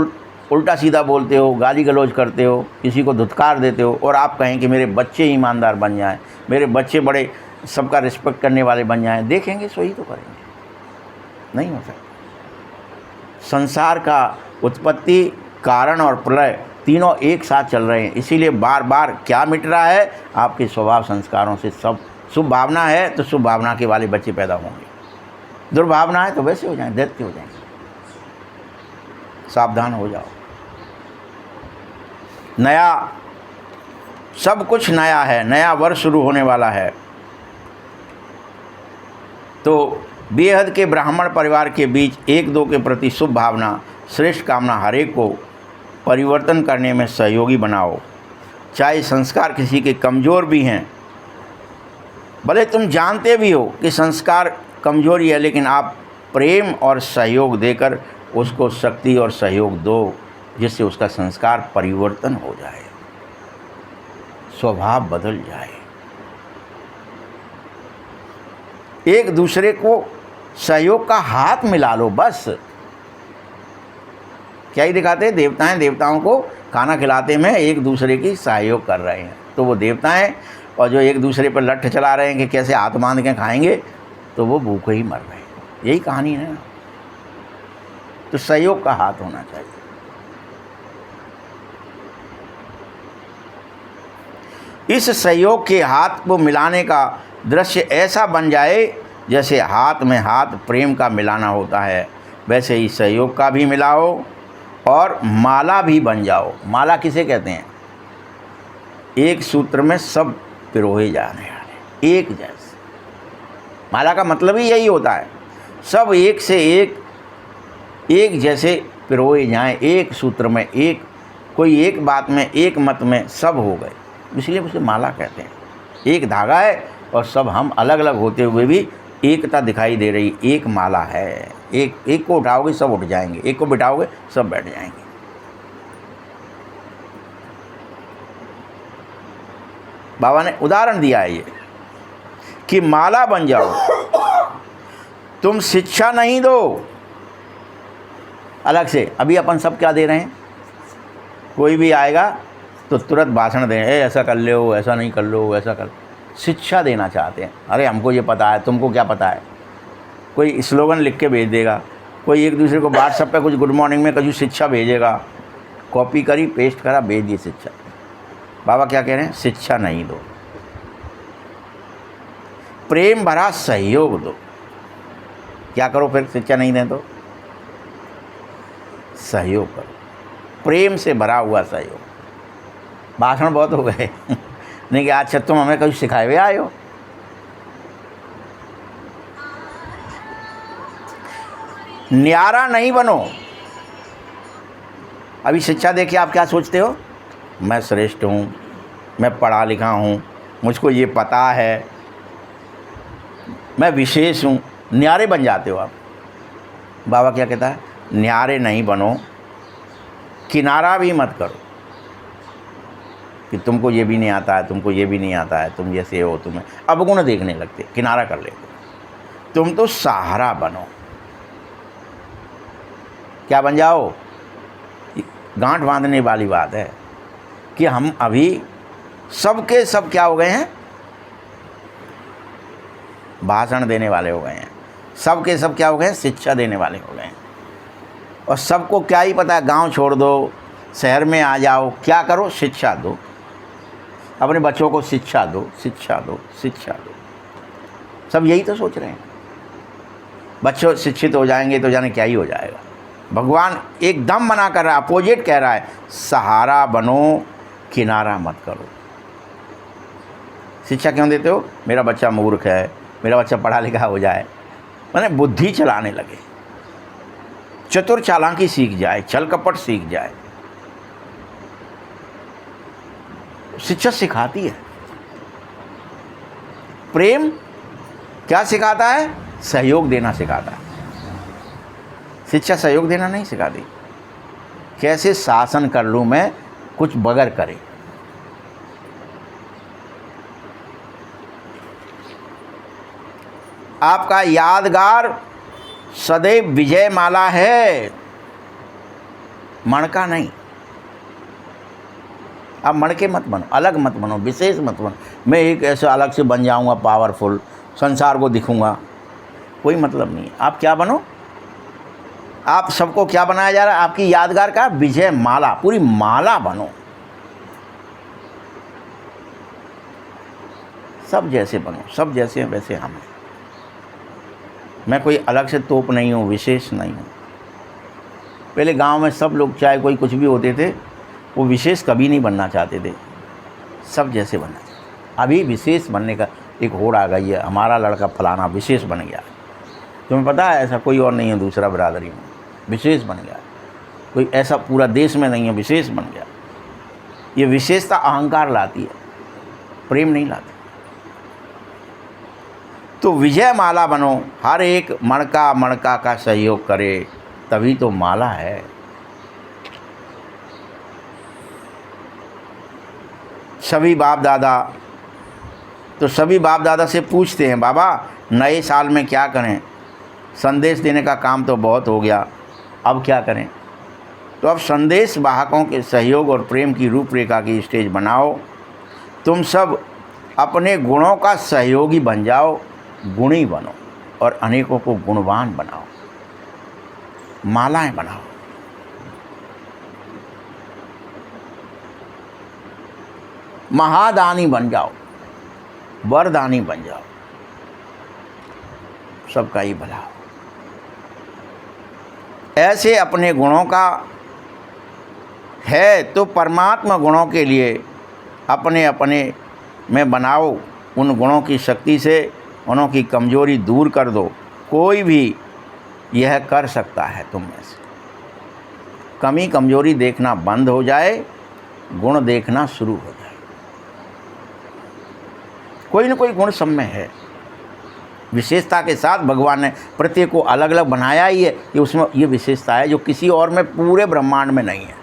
उल्टा सीधा बोलते हो, गाली गलौज करते हो, किसी को धुतकार देते हो, और आप कहें कि मेरे बच्चे ईमानदार बन जाएं, मेरे बच्चे बड़े सबका रिस्पेक्ट करने वाले बन जाएं, देखेंगे सो ही तो करेंगे। नहीं हो सकता। संसार का उत्पत्ति, कारण और प्रलय तीनों एक साथ चल रहे हैं। इसीलिए बार बार क्या मिट रहा है? आपके स्वभाव संस्कारों से। सब शुभ भावना है तो शुभ भावना के वाले बच्चे पैदा होंगे, दुर्भावना है तो वैसे हो जाएंगे, दैत्य हो जाएंगे। सावधान हो जाओ। नया, सब कुछ नया है, नया वर्ष शुरू होने वाला है, तो बेहद के ब्राह्मण परिवार के बीच एक दो के प्रति शुभ भावना, श्रेष्ठ कामना हर एक को परिवर्तन करने में सहयोगी बनाओ। चाहे संस्कार किसी के कमज़ोर भी हैं, भले तुम जानते भी हो कि संस्कार कमज़ोरी है, लेकिन आप प्रेम और सहयोग देकर उसको शक्ति और सहयोग दो, जिससे उसका संस्कार परिवर्तन हो जाए, स्वभाव बदल जाए। एक दूसरे को सहयोग का हाथ मिला लो बस। क्या ही दिखाते हैं? देवताएं देवताओं को खाना खिलाते में एक दूसरे की सहयोग कर रहे हैं, तो वो देवताएं, और जो एक दूसरे पर लठ चला रहे हैं कि कैसे हाथ बांध के खाएंगे, तो वो भूखे ही मर रहे हैं। यही कहानी है ना। तो सहयोग का हाथ होना चाहिए। इस सहयोग के हाथ को मिलाने का दृश्य ऐसा बन जाए जैसे हाथ में हाथ प्रेम का मिलाना होता है, वैसे ही सहयोग का भी मिलाओ और माला भी बन जाओ। माला किसे कहते हैं? एक सूत्र में सब पिरोए जाने वाले, एक जैसे। माला का मतलब ही यही होता है, सब एक से एक जैसे पिरोए जाएं, एक सूत्र में, एक कोई एक बात में, एक मत में सब हो गए, इसलिए उसे माला कहते हैं। एक धागा है और सब हम अलग अलग होते हुए भी एकता दिखाई दे रही, एक माला है। एक को उठाओगे सब उठ जाएंगे, एक को बिठाओगे सब बैठ जाएंगे। बाबा ने उदाहरण दिया है ये कि माला बन जाओ, तुम शिक्षा नहीं दो अलग से। अभी अपन सब क्या दे रहे हैं, कोई भी आएगा तो तुरंत भाषण दें, ऐसा कर लो, ऐसा नहीं कर लो, ऐसा कर। शिक्षा देना चाहते हैं। अरे हमको ये पता है, तुमको क्या पता है। कोई स्लोगन लिख के भेज देगा, कोई एक दूसरे को व्हाट्सएप पे कुछ गुड मॉर्निंग में कुछ शिक्षा भेजेगा, कॉपी करी, पेस्ट करा, भेज दिए शिक्षा। बाबा क्या कह रहे हैं, शिक्षा नहीं दो, प्रेम भरा सहयोग दो। क्या करो फिर, शिक्षा नहीं दें तो सहयोग करो, प्रेम से भरा हुआ सहयोग। भाषण बहुत हो गए नहीं कि अच्छा तुम हमें कभी सिखाए हुए आए हो। न्यारा नहीं बनो। अभी शिक्षा देखिए, आप क्या सोचते हो, मैं श्रेष्ठ हूँ, मैं पढ़ा लिखा हूँ, मुझको ये पता है, मैं विशेष हूँ। न्यारे बन जाते हो आप। बाबा क्या कहता है, न्यारे नहीं बनो, किनारा भी मत करो कि तुमको ये भी नहीं आता है, तुमको ये भी नहीं आता है, तुम जैसे हो, तुम्हें अवगुण देखने लगते, किनारा कर लेते। तुम तो सहारा बनो। क्या बन जाओ, गांठ बांधने वाली बात है कि हम अभी सबके सब क्या हो गए हैं, भाषण देने वाले हो गए हैं। सबके सब क्या हो गए हैं, शिक्षा देने वाले हो गए हैं। और सबको क्या ही पता है, गांव छोड़ दो, शहर में आ जाओ, क्या करो, शिक्षा दो, अपने बच्चों को शिक्षा दो, शिक्षा दो, शिक्षा दो। सब यही तो सोच रहे हैं। बच्चों शिक्षित हो जाएंगे तो जाने क्या ही हो जाएगा। भगवान एकदम मना कर रहा है, अपोजिट कह रहा है, सहारा बनो, किनारा मत करो। शिक्षा क्यों देते हो, मेरा बच्चा मूर्ख है, मेरा बच्चा पढ़ा लिखा हो जाए, मैंने बुद्धि चलाने लगे, चतुर चालाकी सीख जाए, छल कपट सीख जाए। शिक्षा सिखाती है। प्रेम क्या सिखाता है, सहयोग देना सिखाता है। शिक्षा सहयोग देना नहीं सिखाती। कैसे शासन कर लूँ मैं कुछ बगैर करे। आपका यादगार सदैव विजय माला है, मणका नहीं। आप मणके मत बनो, अलग मत बनो, विशेष मत बनो। मैं एक ऐसा अलग से बन जाऊंगा, पावरफुल, संसार को दिखूंगा, कोई मतलब नहीं है। आप क्या बनो, आप सबको क्या बनाया जा रहा है, आपकी यादगार का विजय माला, पूरी माला बनो। सब जैसे बनो, सब जैसे हैं वैसे हम हैं। मैं कोई अलग से तोप नहीं हूँ, विशेष नहीं हूँ। पहले गांव में सब लोग चाहे कोई कुछ भी होते थे, वो विशेष कभी नहीं बनना चाहते थे, सब जैसे बनना चाहते। अभी विशेष बनने का एक होड़ आ गई है, हमारा लड़का फलाना विशेष बन गया। तुम्हें पता है ऐसा कोई और नहीं है दूसरा बिरादरी में, विशेष बन गया। कोई ऐसा पूरा देश में नहीं है, विशेष बन गया। ये विशेषता अहंकार लाती है, प्रेम नहीं लाती। तो विजय माला बनो, हर एक मणका मणका का सहयोग करे, तभी तो माला है। सभी बाप दादा, तो सभी बाप दादा से पूछते हैं, बाबा नए साल में क्या करें, संदेश देने का काम तो बहुत हो गया, अब क्या करें। तो अब संदेश वाहकों के सहयोग और प्रेम की रूपरेखा की स्टेज बनाओ। तुम सब अपने गुणों का सहयोगी बन जाओ, गुणी बनो और अनेकों को गुणवान बनाओ, मालाएं बनाओ। महादानी बन जाओ, वरदानी बन जाओ, सबका ही भला हो। ऐसे अपने गुणों का है तो परमात्मा गुणों के लिए अपने अपने में बनाओ। उन गुणों की शक्ति से उनों की कमजोरी दूर कर दो। कोई भी यह कर सकता है तुम में से। कमी कमजोरी देखना बंद हो जाए, गुण देखना शुरू हो जाए। कोई न कोई गुण सब में है। विशेषता के साथ भगवान ने प्रत्येक को अलग अलग बनाया ही है। ये उसमें ये विशेषता है जो किसी और में पूरे ब्रह्मांड में नहीं है।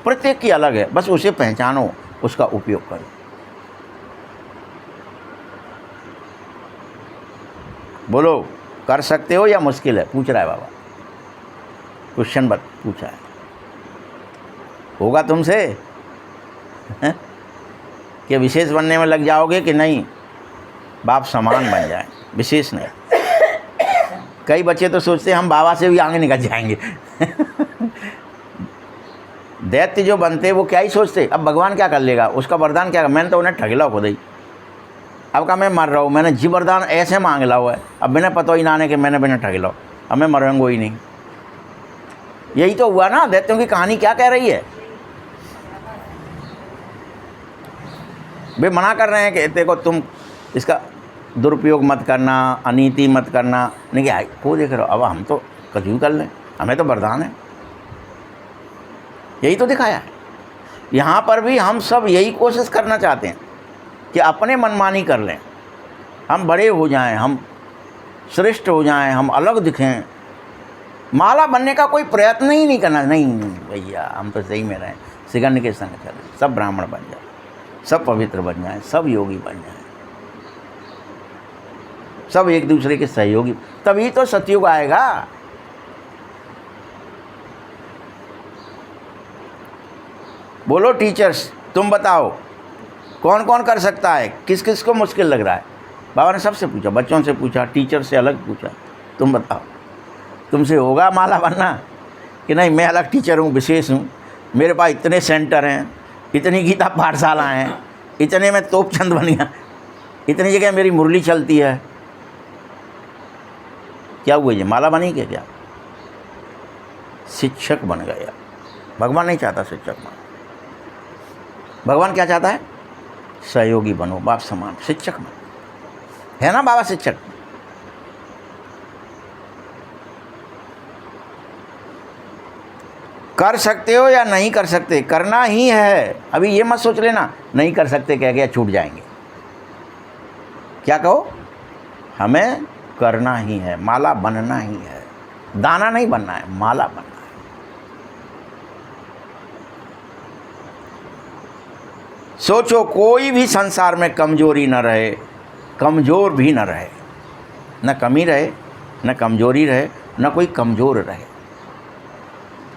प्रत्येक की अलग है, बस उसे पहचानो, उसका उपयोग करो। बोलो, कर सकते हो या मुश्किल है? पूछ रहा है बाबा, क्वेश्चन पूछा है। होगा तुमसे हैं? कि विशेष बनने में लग जाओगे कि नहीं, बाप समान बन जाए, विशेष नहीं। कई बच्चे तो सोचते हैं हम बाबा से भी आगे निकल जाएंगे। दैत्य जो बनते वो क्या ही सोचते, अब भगवान क्या कर लेगा, उसका वरदान क्या, मैंने तो उन्हें ठगला खुद ही। अब कहा मैं मर रहा हूँ, मैंने जी वरदान ऐसे मांग ला हुआ है, अब मैंने पता ही ना आने कि मैंने बिना ठगला, अब मैं मरूंगा ही नहीं। यही तो हुआ ना, दैत्यों की कहानी क्या कह रही है। वे मना कर रहे हैं कि देखो तुम इसका दुरुपयोग मत करना, अनीति मत करना। नहीं क्या को देख रहे हो, अब हम तो कभी कर लें, हमें तो वरदान है। यही तो दिखाया है। यहाँ पर भी हम सब यही कोशिश करना चाहते हैं कि अपने मनमानी कर लें, हम बड़े हो जाएं, हम श्रेष्ठ हो जाएं, हम अलग दिखें। माला बनने का कोई प्रयत्न ही नहीं करना। नहीं भैया, हम तो सही में रहें, सिगंध के संग चलें, सब ब्राह्मण बन जाए, सब पवित्र बन जाएं, सब योगी बन जाएं, सब एक दूसरे के सहयोगी, तभी तो सतयुग आएगा। बोलो टीचर्स, तुम बताओ कौन कौन कर सकता है, किस किस को मुश्किल लग रहा है। बाबा ने सबसे पूछा, बच्चों से पूछा, टीचर से अलग पूछा, तुम बताओ तुमसे होगा माला बनना कि नहीं। मैं अलग टीचर हूँ, विशेष हूँ, मेरे पास इतने सेंटर हैं, इतनी गीता पाठशाला हैं, इतने में तोपचंद बन गया, इतनी जगह मेरी मुरली चलती है। क्या हुआ, ये माला बनी क्या? शिक्षक बन गया। भगवान नहीं चाहता शिक्षक बनो, भगवान क्या चाहता है, सहयोगी बनो, बाप समान शिक्षक बनो। है ना बाबा शिक्षक। कर सकते हो या नहीं कर सकते, करना ही है। अभी ये मत सोच लेना नहीं कर सकते कह के छूट जाएंगे। क्या कहो, हमें करना ही है, माला बनना ही है। दाना नहीं बनना है, माला बनना है। सोचो कोई भी संसार में कमजोरी न रहे, कमज़ोर भी न रहे, न कमी रहे न कमजोरी रहे, न कोई कमज़ोर रहे।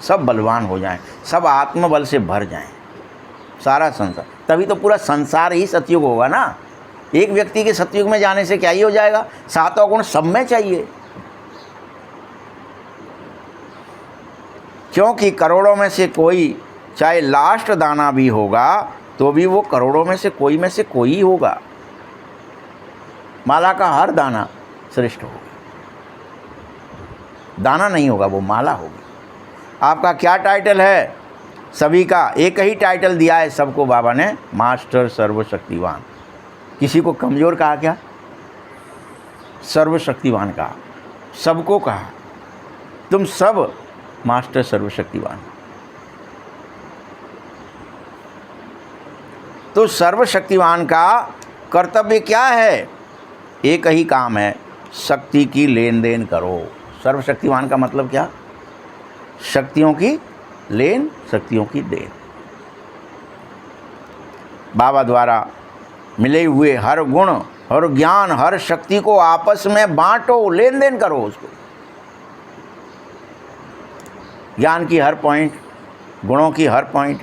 सब बलवान हो जाएं, सब आत्मबल से भर जाएं, सारा संसार। तभी तो पूरा संसार ही सतयुग होगा ना। एक व्यक्ति के सतयुग में जाने से क्या ही हो जाएगा, सातों गुण सब में चाहिए। क्योंकि करोड़ों में से कोई, चाहे लास्ट दाना भी होगा तो भी वो करोड़ों में से कोई ही होगा। माला का हर दाना श्रेष्ठ होगा, दाना नहीं होगा, वो माला होगी। आपका क्या टाइटल है? सभी का एक ही टाइटल दिया है सबको बाबा ने, मास्टर सर्वशक्तिवान। किसी को कमज़ोर कहा क्या? सर्वशक्तिवान कहा, सबको कहा तुम सब मास्टर सर्वशक्तिवान। तो सर्वशक्तिवान का कर्तव्य क्या है? एक ही काम है, शक्ति की लेन देन करो। सर्वशक्तिवान का मतलब क्या? शक्तियों की लेन, शक्तियों की देन। बाबा द्वारा मिले हुए हर गुण, हर ज्ञान, हर शक्ति को आपस में बांटो, लेन देन करो उसको। ज्ञान की हर पॉइंट, गुणों की हर पॉइंट,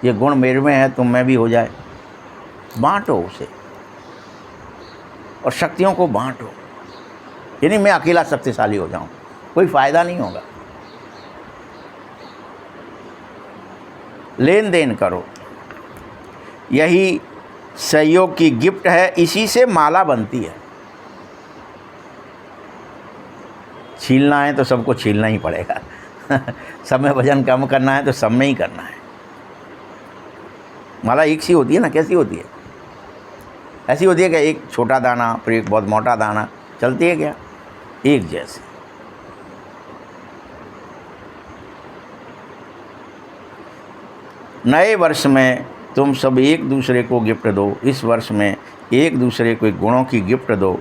ये गुण मेरे में है तुम में भी हो जाए, बांटो उसे। और शक्तियों को बांटो, यानी मैं अकेला शक्तिशाली हो जाऊं, कोई फ़ायदा नहीं होगा। लेन देन करो, यही सहयोग की गिफ्ट है, इसी से माला बनती है। छीलना है तो सबको छीलना ही पड़ेगा। सब में वजन कम करना है तो सब में ही करना है। माला एक सी होती है ना, कैसी होती है? ऐसी होती है कि एक छोटा दाना फिर एक बहुत मोटा दाना, चलती है क्या? एक जैसे। नए वर्ष में तुम सब एक दूसरे को गिफ्ट दो। इस वर्ष में एक दूसरे को गुणों की गिफ्ट दो।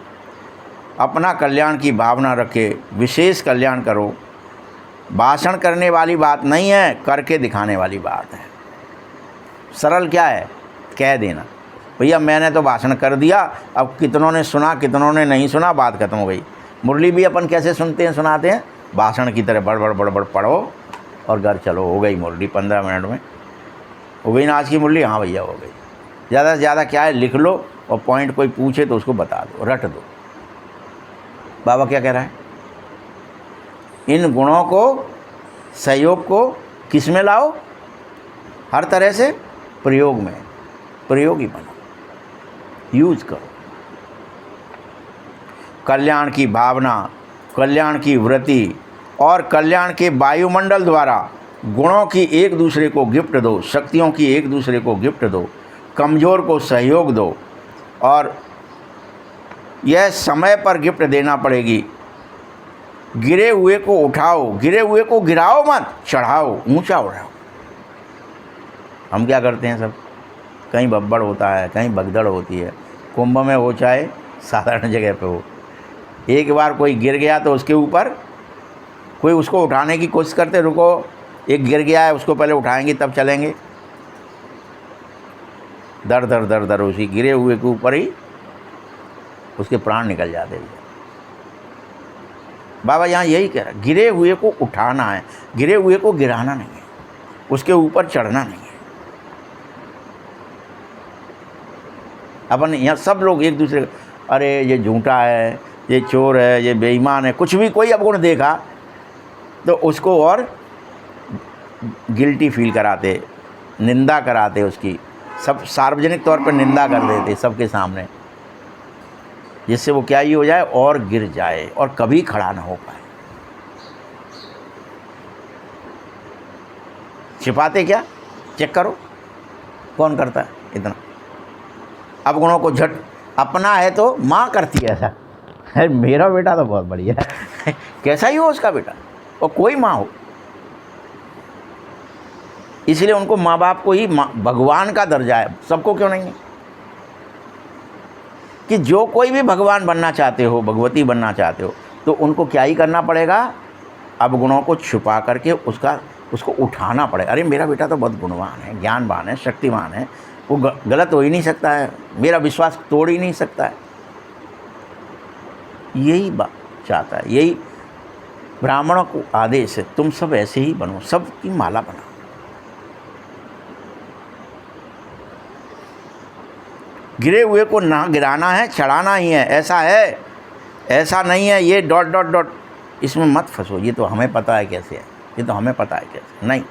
अपना कल्याण की भावना रखे, विशेष कल्याण करो। भाषण करने वाली बात नहीं है, करके दिखाने वाली बात है। सरल क्या है? कह देना भैया मैंने तो भाषण कर दिया, अब कितनों ने सुना कितनों ने नहीं सुना, बात खत्म हो गई। मुरली भी अपन कैसे सुनते हैं सुनाते हैं, भाषण की तरह बड़ पढ़ो और घर चलो, हो गई मुरली 15 मिनट में हो गई ना आज की मुरली। हाँ भैया हो गई। ज़्यादा से ज़्यादा क्या है, लिख लो और पॉइंट कोई पूछे तो उसको बता दो, रट दो। बाबा क्या कह रहा है, इन गुणों को, सहयोग को किस में लाओ, हर तरह से प्रयोग में, प्रयोगी बनो, यूज करो। कल्याण की भावना, कल्याण की वृत्ति और कल्याण के वायुमंडल द्वारा गुणों की एक दूसरे को गिफ्ट दो, शक्तियों की एक दूसरे को गिफ्ट दो, कमज़ोर को सहयोग दो। और यह समय पर गिफ्ट देना पड़ेगी। गिरे हुए को उठाओ, गिरे हुए को गिराओ मत, चढ़ाओ, ऊंचा उठाओ। हम क्या करते हैं सब, कहीं बब्बड़ होता है, कहीं भगदड़ होती है, कुंभ में हो चाहे साधारण जगह पे हो। एक बार कोई गिर गया तो उसके ऊपर कोई उसको उठाने की कोशिश करते, रुको एक गिर गया है उसको पहले उठाएंगे तब चलेंगे। दर दर दर दर उसी गिरे हुए के ऊपर ही उसके प्राण निकल जाते हैं। बाबा यहाँ यही कह रहा है, गिरे हुए को उठाना है, गिरे हुए को गिराना नहीं है, उसके ऊपर चढ़ना नहीं है। अपन यहाँ सब लोग एक दूसरे, अरे ये झूठा है, ये चोर है, ये बेईमान है, कुछ भी कोई अवगुण देखा तो उसको और गिल्टी फील कराते, निंदा कराते, उसकी सब सार्वजनिक तौर पर निंदा कर देते सबके सामने, जिससे वो क्या ही हो जाए और गिर जाए और कभी खड़ा ना हो पाए। छिपाते क्या, चेक करो कौन करता है इतना। अब गुणों को झट, अपना है तो माँ करती है ऐसा, है मेरा बेटा तो बहुत बढ़िया है कैसा ही हो उसका बेटा, और कोई माँ हो, इसलिए उनको माँ बाप को ही भगवान का दर्जा है, सबको क्यों नहीं है। कि जो कोई भी भगवान बनना चाहते हो, भगवती बनना चाहते हो, तो उनको क्या ही करना पड़ेगा, अवगुणों को छुपा करके उसको उठाना पड़ेगा। अरे मेरा बेटा तो बहुत गुणवान है, ज्ञानवान है, शक्तिमान है, वो गलत हो ही नहीं सकता है, मेरा विश्वास तोड़ ही नहीं सकता है। यही बात चाहता है, यही ब्राह्मणों को आदेश है, तुम सब ऐसे ही बनो, सबकी माला बनाओ। गिरे हुए को ना गिराना है, चढ़ाना ही है, ऐसा है, ऐसा नहीं है ये डॉट डॉट डॉट, इसमें मत फंसो, ये तो हमें पता है कैसे है, ये तो हमें पता है कैसे, नहीं।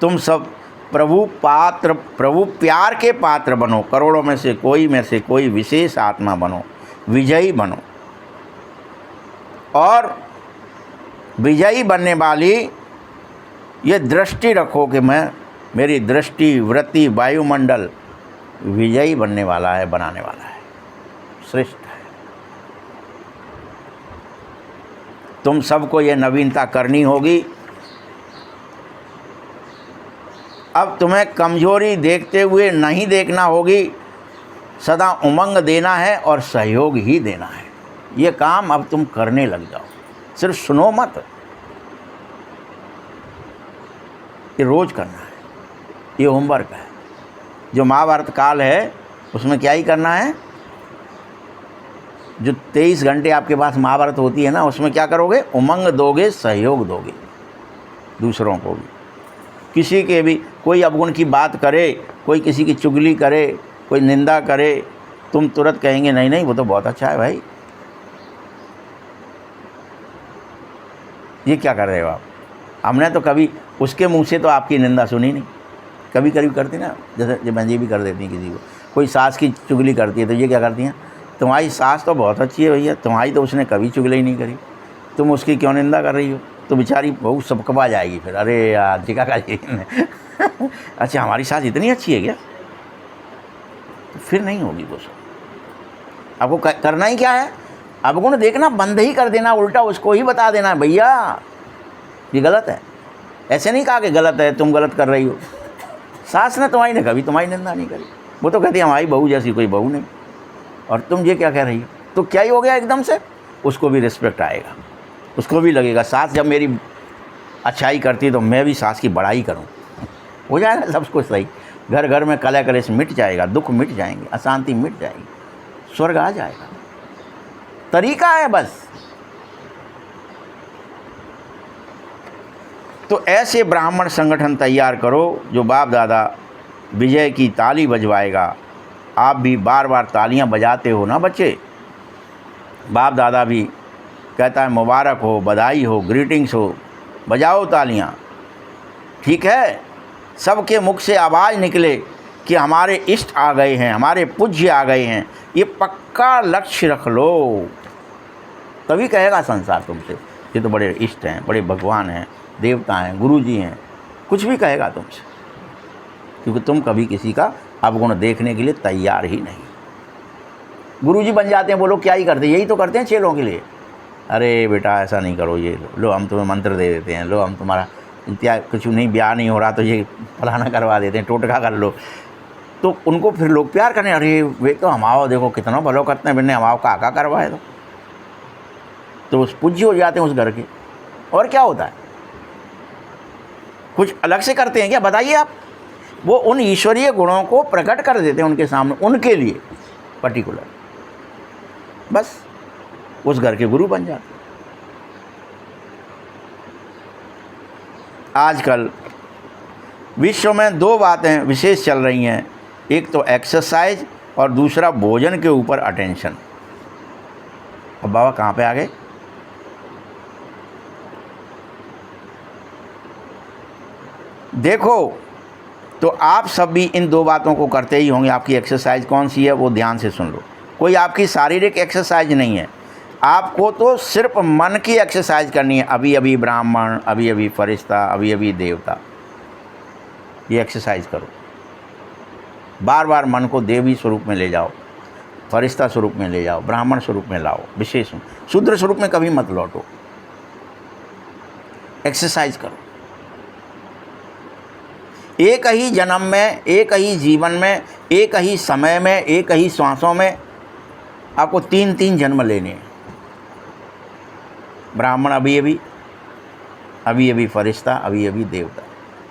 तुम सब प्रभु प्यार के पात्र बनो, करोड़ों में से कोई विशेष आत्मा बनो, विजयी बनो। और विजयी बनने वाली ये दृष्टि रखो कि मेरी दृष्टि, वृत्ति, वायुमंडल विजयी बनने वाला है, बनाने वाला है, श्रेष्ठ है। तुम सबको ये नवीनता करनी होगी। अब तुम्हें कमजोरी देखते हुए नहीं देखना होगी, सदा उमंग देना है और सहयोग ही देना है। ये काम अब तुम करने लग जाओ, सिर्फ सुनो मत, ये रोज करना है, ये होमवर्क है। जो महाभारत काल है उसमें क्या ही करना है, जो 23 घंटे आपके पास महाभारत होती है ना, उसमें क्या करोगे, उमंग दोगे, सहयोग दोगे दूसरों को भी। किसी के भी कोई अवगुण की बात करे, कोई किसी की चुगली करे, कोई निंदा करे, तुम तुरंत कहेंगे नहीं नहीं वो तो बहुत अच्छा है भाई, ये क्या कर रहे हो आप। हमने तो कभी उसके मुंह से तो आपकी निंदा सुनी नहीं। कभी कभी करती ना, जैसे बंजी भी कर देती हैं किसी को, कोई सास की चुगली करती है तो ये क्या करती हैं, तुम्हारी सास तो बहुत अच्छी है भैया, तुम्हारी तो उसने कभी चुगली ही नहीं करी, तुम उसकी क्यों निंदा कर रही हो। तो बेचारी बहू सबकबा जाएगी फिर, अरे यार जिका का अच्छा हमारी सास इतनी अच्छी है क्या, तो फिर नहीं होगी वो सब। आपको करना ही क्या है, अवगुण देखना बंद ही कर देना, उल्टा उसको ही बता देना भैया ये गलत है। ऐसे नहीं कहा कि गलत है, तुम गलत कर रही हो। सास ने तुम्हारी ने कभी तुम्हारी निंदा नहीं करी, वो तो कहती है हमारी बहू जैसी कोई बहू नहीं, और तुम ये क्या कह रही हो। तो क्या ही हो गया एकदम से, उसको भी रिस्पेक्ट आएगा, उसको भी लगेगा सास जब मेरी अच्छाई करती है तो मैं भी सास की बड़ाई करूं। हो जाएगा सब कुछ सही। घर घर में कलह कलेश मिट जाएगा, दुख मिट जाएंगे, अशांति मिट जाएगी, स्वर्ग आ जाएगा। तरीका है बस। तो ऐसे ब्राह्मण संगठन तैयार करो जो बाप दादा विजय की ताली बजवाएगा। आप भी बार बार तालियां बजाते हो ना बच्चे, बाप दादा भी कहता है मुबारक हो, बधाई हो, ग्रीटिंग्स हो, बजाओ तालियां, ठीक है। सबके मुख से आवाज़ निकले कि हमारे इष्ट आ गए हैं, हमारे पूज्य आ गए हैं। ये पक्का लक्ष्य रख लो, तभी कहेगा संसार तुमसे ये तो बड़े इष्ट हैं, बड़े भगवान हैं, देवता हैं, गुरु जी हैं, कुछ भी कहेगा तुमसे, क्योंकि तुम कभी किसी का अवगुण देखने के लिए तैयार ही नहीं। गुरु जी बन जाते हैं वो लोग, क्या ही करते हैं, यही तो करते हैं चेलों के लिए। अरे बेटा ऐसा नहीं करो, ये लो हम तुम्हें मंत्र दे देते हैं, लो हम तुम्हारा इत्या कुछ नहीं, ब्याह नहीं हो रहा तो ये फलाना करवा देते हैं, टोटका कर लो। तो उनको फिर लोग प्यार करने, अरे वे तो हमाओ देखो कितना भलो करते हैं, बिन्ने हमाओ काका करवाए तो उस पूज्य हो जाते हैं उस घर के। और क्या होता है, कुछ अलग से करते हैं क्या, बताइए आप। वो उन ईश्वरीय गुणों को प्रकट कर देते हैं उनके सामने, उनके लिए पर्टिकुलर, बस उस घर के गुरु बन जाते। आजकल विश्व में दो बातें विशेष चल रही हैं, एक तो एक्सरसाइज और दूसरा भोजन के ऊपर अटेंशन। अब बाबा कहाँ पे आ गए, देखो तो आप सब भी इन दो बातों को करते ही होंगे। आपकी एक्सरसाइज कौन सी है वो ध्यान से सुन लो। कोई आपकी शारीरिक एक्सरसाइज नहीं है, आपको तो सिर्फ मन की एक्सरसाइज करनी है। अभी अभी ब्राह्मण, अभी अभी फरिश्ता, अभी अभी देवता, ये एक्सरसाइज करो। बार बार मन को देवी स्वरूप में ले जाओ, फरिश्ता स्वरूप में ले जाओ, ब्राह्मण स्वरूप में लाओ, विशेष शूद्र स्वरूप में कभी मत लौटो। एक्सरसाइज करो। एक ही जन्म में, एक ही जीवन में, एक ही समय में, एक ही श्वासों में आपको 3-3 जन्म लेने हैं। ब्राह्मण अभी अभी, अभी अभी फरिश्ता, अभी अभी देवता,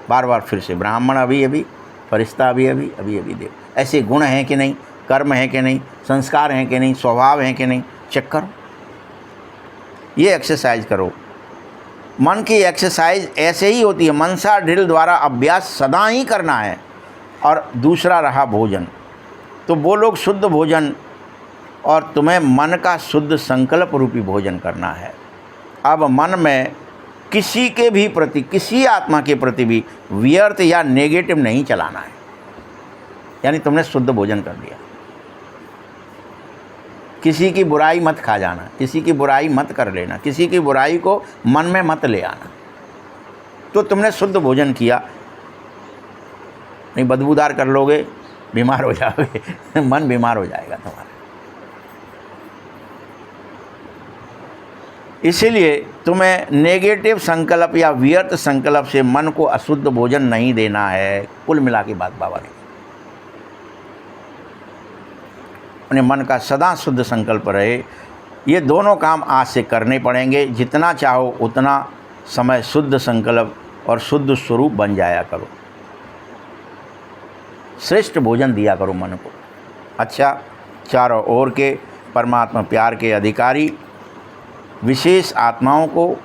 बार बार फिर से ब्राह्मण अभी अभी, फरिश्ता अभी अभी, अभी अभी देवता। ऐसे गुण हैं कि नहीं, कर्म हैं कि नहीं, संस्कार हैं कि नहीं, स्वभाव हैं कि नहीं, चेक करो। ये एक्सरसाइज करो। मन की एक्सरसाइज ऐसे ही होती है, मनसा ड्रिल द्वारा अभ्यास सदा ही करना है। और दूसरा रहा भोजन, तो वो लोग शुद्ध भोजन, और तुम्हें मन का शुद्ध संकल्प रूपी भोजन करना है। अब मन में किसी के भी प्रति, किसी आत्मा के प्रति भी व्यर्थ या नेगेटिव नहीं चलाना है। यानी तुमने शुद्ध भोजन कर लिया, किसी की बुराई मत खा जाना, किसी की बुराई मत कर लेना, किसी की बुराई को मन में मत ले आना, तो तुमने शुद्ध भोजन किया। नहीं बदबूदार कर लोगे, बीमार हो जाओगे मन बीमार हो जाएगा तुम्हारा। इसीलिए तुम्हें नेगेटिव संकल्प या व्यर्थ संकल्प से मन को अशुद्ध भोजन नहीं देना है। कुल मिला के बात बाबा ने, अपने मन का सदा शुद्ध संकल्प रहे। ये दोनों काम आज से करने पड़ेंगे। जितना चाहो उतना समय शुद्ध संकल्प और शुद्ध स्वरूप बन जाया करो। श्रेष्ठ भोजन दिया करो मन को। अच्छा, चारों ओर के परमात्मा प्यार के अधिकारी विशेष आत्माओं को,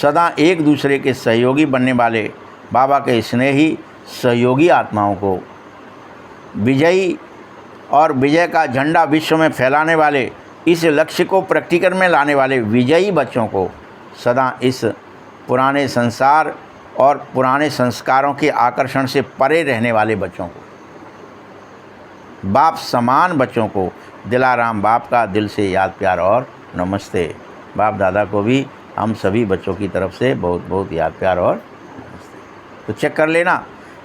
सदा एक दूसरे के सहयोगी बनने वाले बाबा के स्नेही सहयोगी आत्माओं को, विजयी और विजय का झंडा विश्व में फैलाने वाले, इस लक्ष्य को प्रैक्टिकल में लाने वाले विजयी बच्चों को, सदा इस पुराने संसार और पुराने संस्कारों के आकर्षण से परे रहने वाले बच्चों को, बाप समान बच्चों को दिलाराम बाप का दिल से याद प्यार और नमस्ते। बाप दादा को भी हम सभी बच्चों की तरफ से बहुत बहुत याद प्यार और नमस्ते। तो चेक कर लेना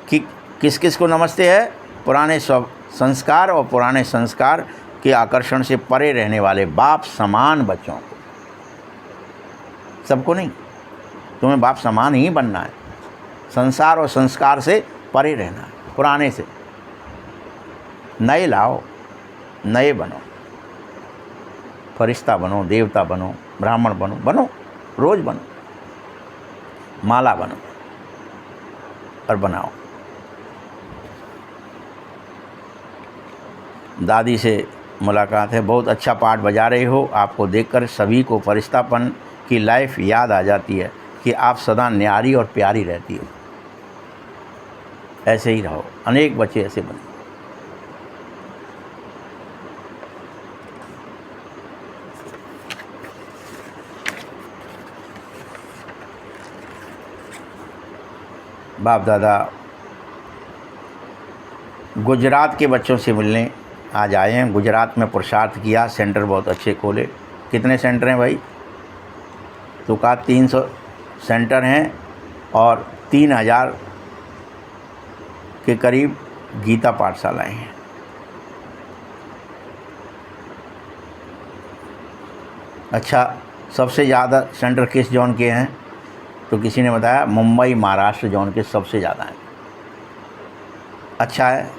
कि किस किस को नमस्ते है। पुराने संस्कार और पुराने संस्कार के आकर्षण से परे रहने वाले बाप समान बच्चों को, सबको नहीं, तुम्हें बाप समान ही बनना है। संसार और संस्कार से परे रहना है, पुराने से। नए लाओ, नए बनो, फरिश्ता बनो, देवता बनो, ब्राह्मण बनो, बनो, रोज़ बनो, माला बनो और बनाओ। दादी से मुलाकात है। बहुत अच्छा पाठ बजा रहे हो, आपको देखकर सभी को फरिश्तापन की लाइफ याद आ जाती है कि आप सदा न्यारी और प्यारी रहती हो। ऐसे ही रहो, अनेक बच्चे ऐसे बने। बाप दादा गुजरात के बच्चों से मिलने आज आए हैं। गुजरात में पुरुषार्थ किया, सेंटर बहुत अच्छे खोले। कितने सेंटर हैं भाई? तो कहा 300 सेंटर हैं और 3000 के करीब गीता पाठशालाएँ हैं। अच्छा, सबसे ज़्यादा सेंटर किस जोन के हैं? तो किसी ने बताया मुंबई महाराष्ट्र जोन के सबसे ज़्यादा हैं। अच्छा है,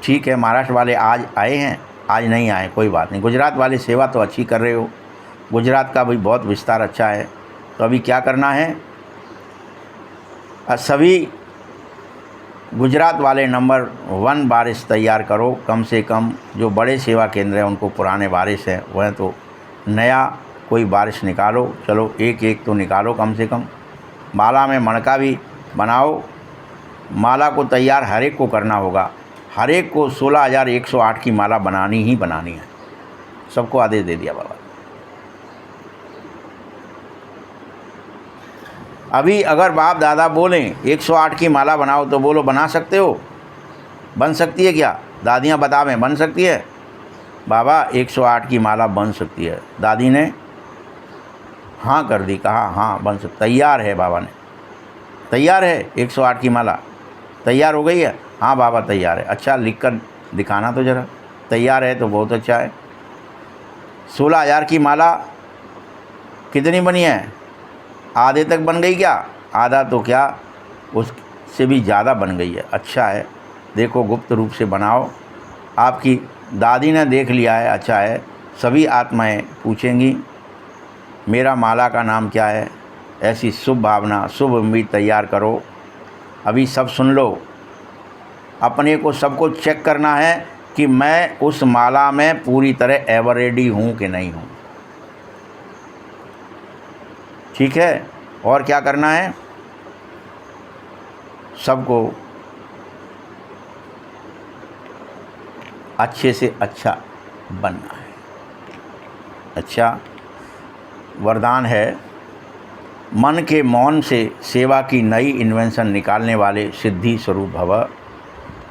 ठीक है। महाराष्ट्र वाले आज आए हैं, आज नहीं आए, कोई बात नहीं। गुजरात वाले सेवा तो अच्छी कर रहे हो, गुजरात का भी बहुत विस्तार अच्छा है। तो अभी क्या करना है, सभी गुजरात वाले नंबर 1 बारिश तैयार करो। कम से कम जो बड़े सेवा केंद्र हैं उनको पुराने बारिश हैं, वह तो नया कोई बारिश निकालो। चलो एक एक तो निकालो कम से कम। माला में मणका भी बनाओ। माला को तैयार हर एक को करना होगा। हर एक को 16,108 की माला बनानी ही बनानी है। सबको आदेश दे दिया बाबा। अभी अगर बाप दादा बोलें 108 की माला बनाओ तो बोलो बना सकते हो? बन सकती है क्या? दादियाँ बतावें बन सकती है? बाबा 108 की माला बन सकती है। दादी ने हाँ कर दी, कहा हाँ बन सकती, तैयार है। बाबा ने तैयार है 108 की माला तैयार हो गई है? हाँ बाबा तैयार है। अच्छा लिख कर दिखाना तो ज़रा। तैयार है तो बहुत अच्छा है। 16,000 की माला कितनी बनी है? आधे तक बन गई क्या? आधा तो क्या, उससे भी ज़्यादा बन गई है। अच्छा है, देखो गुप्त रूप से बनाओ। आपकी दादी ने देख लिया है, अच्छा है। सभी आत्माएं पूछेंगी मेरा माला का नाम क्या है? ऐसी शुभ भावना, शुभ उम्मीद तैयार करो। अभी सब सुन लो। अपने को सबको चेक करना है कि मैं उस माला में पूरी तरह एवर रेडी हूँ कि नहीं हूँ। ठीक है। और क्या करना है? सबको अच्छे से अच्छा बनना है। अच्छा वरदान है, मन के मौन से सेवा की नई इन्वेंशन निकालने वाले सिद्धि स्वरूप भव।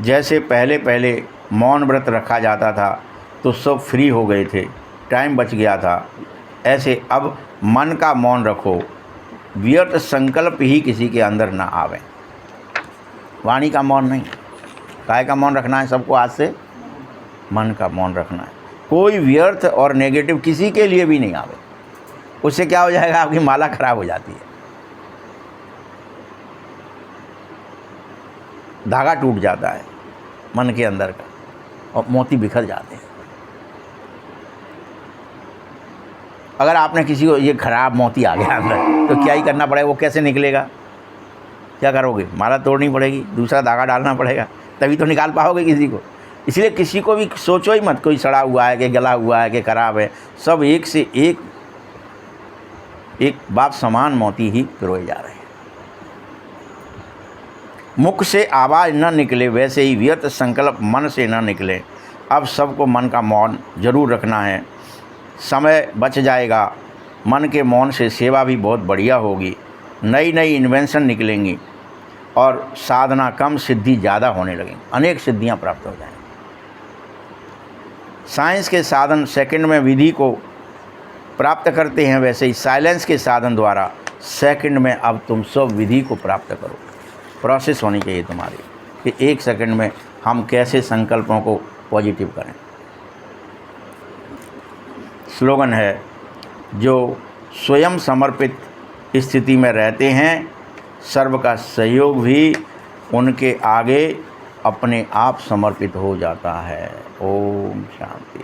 जैसे पहले पहले मौन व्रत रखा जाता था तो सब फ्री हो गए थे, टाइम बच गया था। ऐसे अब मन का मौन रखो, व्यर्थ संकल्प ही किसी के अंदर ना आवे। वाणी का मौन नहीं, काय का मौन रखना है सबको? आज से मन का मौन रखना है। कोई व्यर्थ और नेगेटिव किसी के लिए भी नहीं आवे। उससे क्या हो जाएगा? आपकी माला खराब हो जाती है, धागा टूट जाता है मन के अंदर का और मोती बिखर जाते हैं। अगर आपने किसी को ये खराब मोती आ गया अंदर तो क्या ही करना पड़ेगा? वो कैसे निकलेगा? क्या करोगे? माला तोड़नी पड़ेगी, दूसरा धागा डालना पड़ेगा, तभी तो निकाल पाओगे किसी को। इसलिए किसी को भी सोचो ही मत कोई सड़ा हुआ है कि गला हुआ है कि खराब है। सब एक से एक बाप समान मोती ही पिरोए जा रहे हैं। मुख से आवाज़ न निकले वैसे ही व्यर्थ संकल्प मन से न निकले। अब सबको मन का मौन जरूर रखना है। समय बच जाएगा। मन के मौन से सेवा भी बहुत बढ़िया होगी। नई नई इन्वेंशन निकलेंगी और साधना कम, सिद्धि ज़्यादा होने लगेंगी। अनेक सिद्धियां प्राप्त हो जाएंगी। साइंस के साधन सेकंड में विधि को प्राप्त करते हैं, वैसे ही साइलेंस के साधन द्वारा सेकंड में अब तुम सब विधि को प्राप्त करो। प्रोसेस होनी चाहिए तुम्हारी कि 1 सेकंड में हम कैसे संकल्पों को पॉजिटिव करें। स्लोगन है, जो स्वयं समर्पित स्थिति में रहते हैं, सर्व का सहयोग भी उनके आगे अपने आप समर्पित हो जाता है। ओम शांति।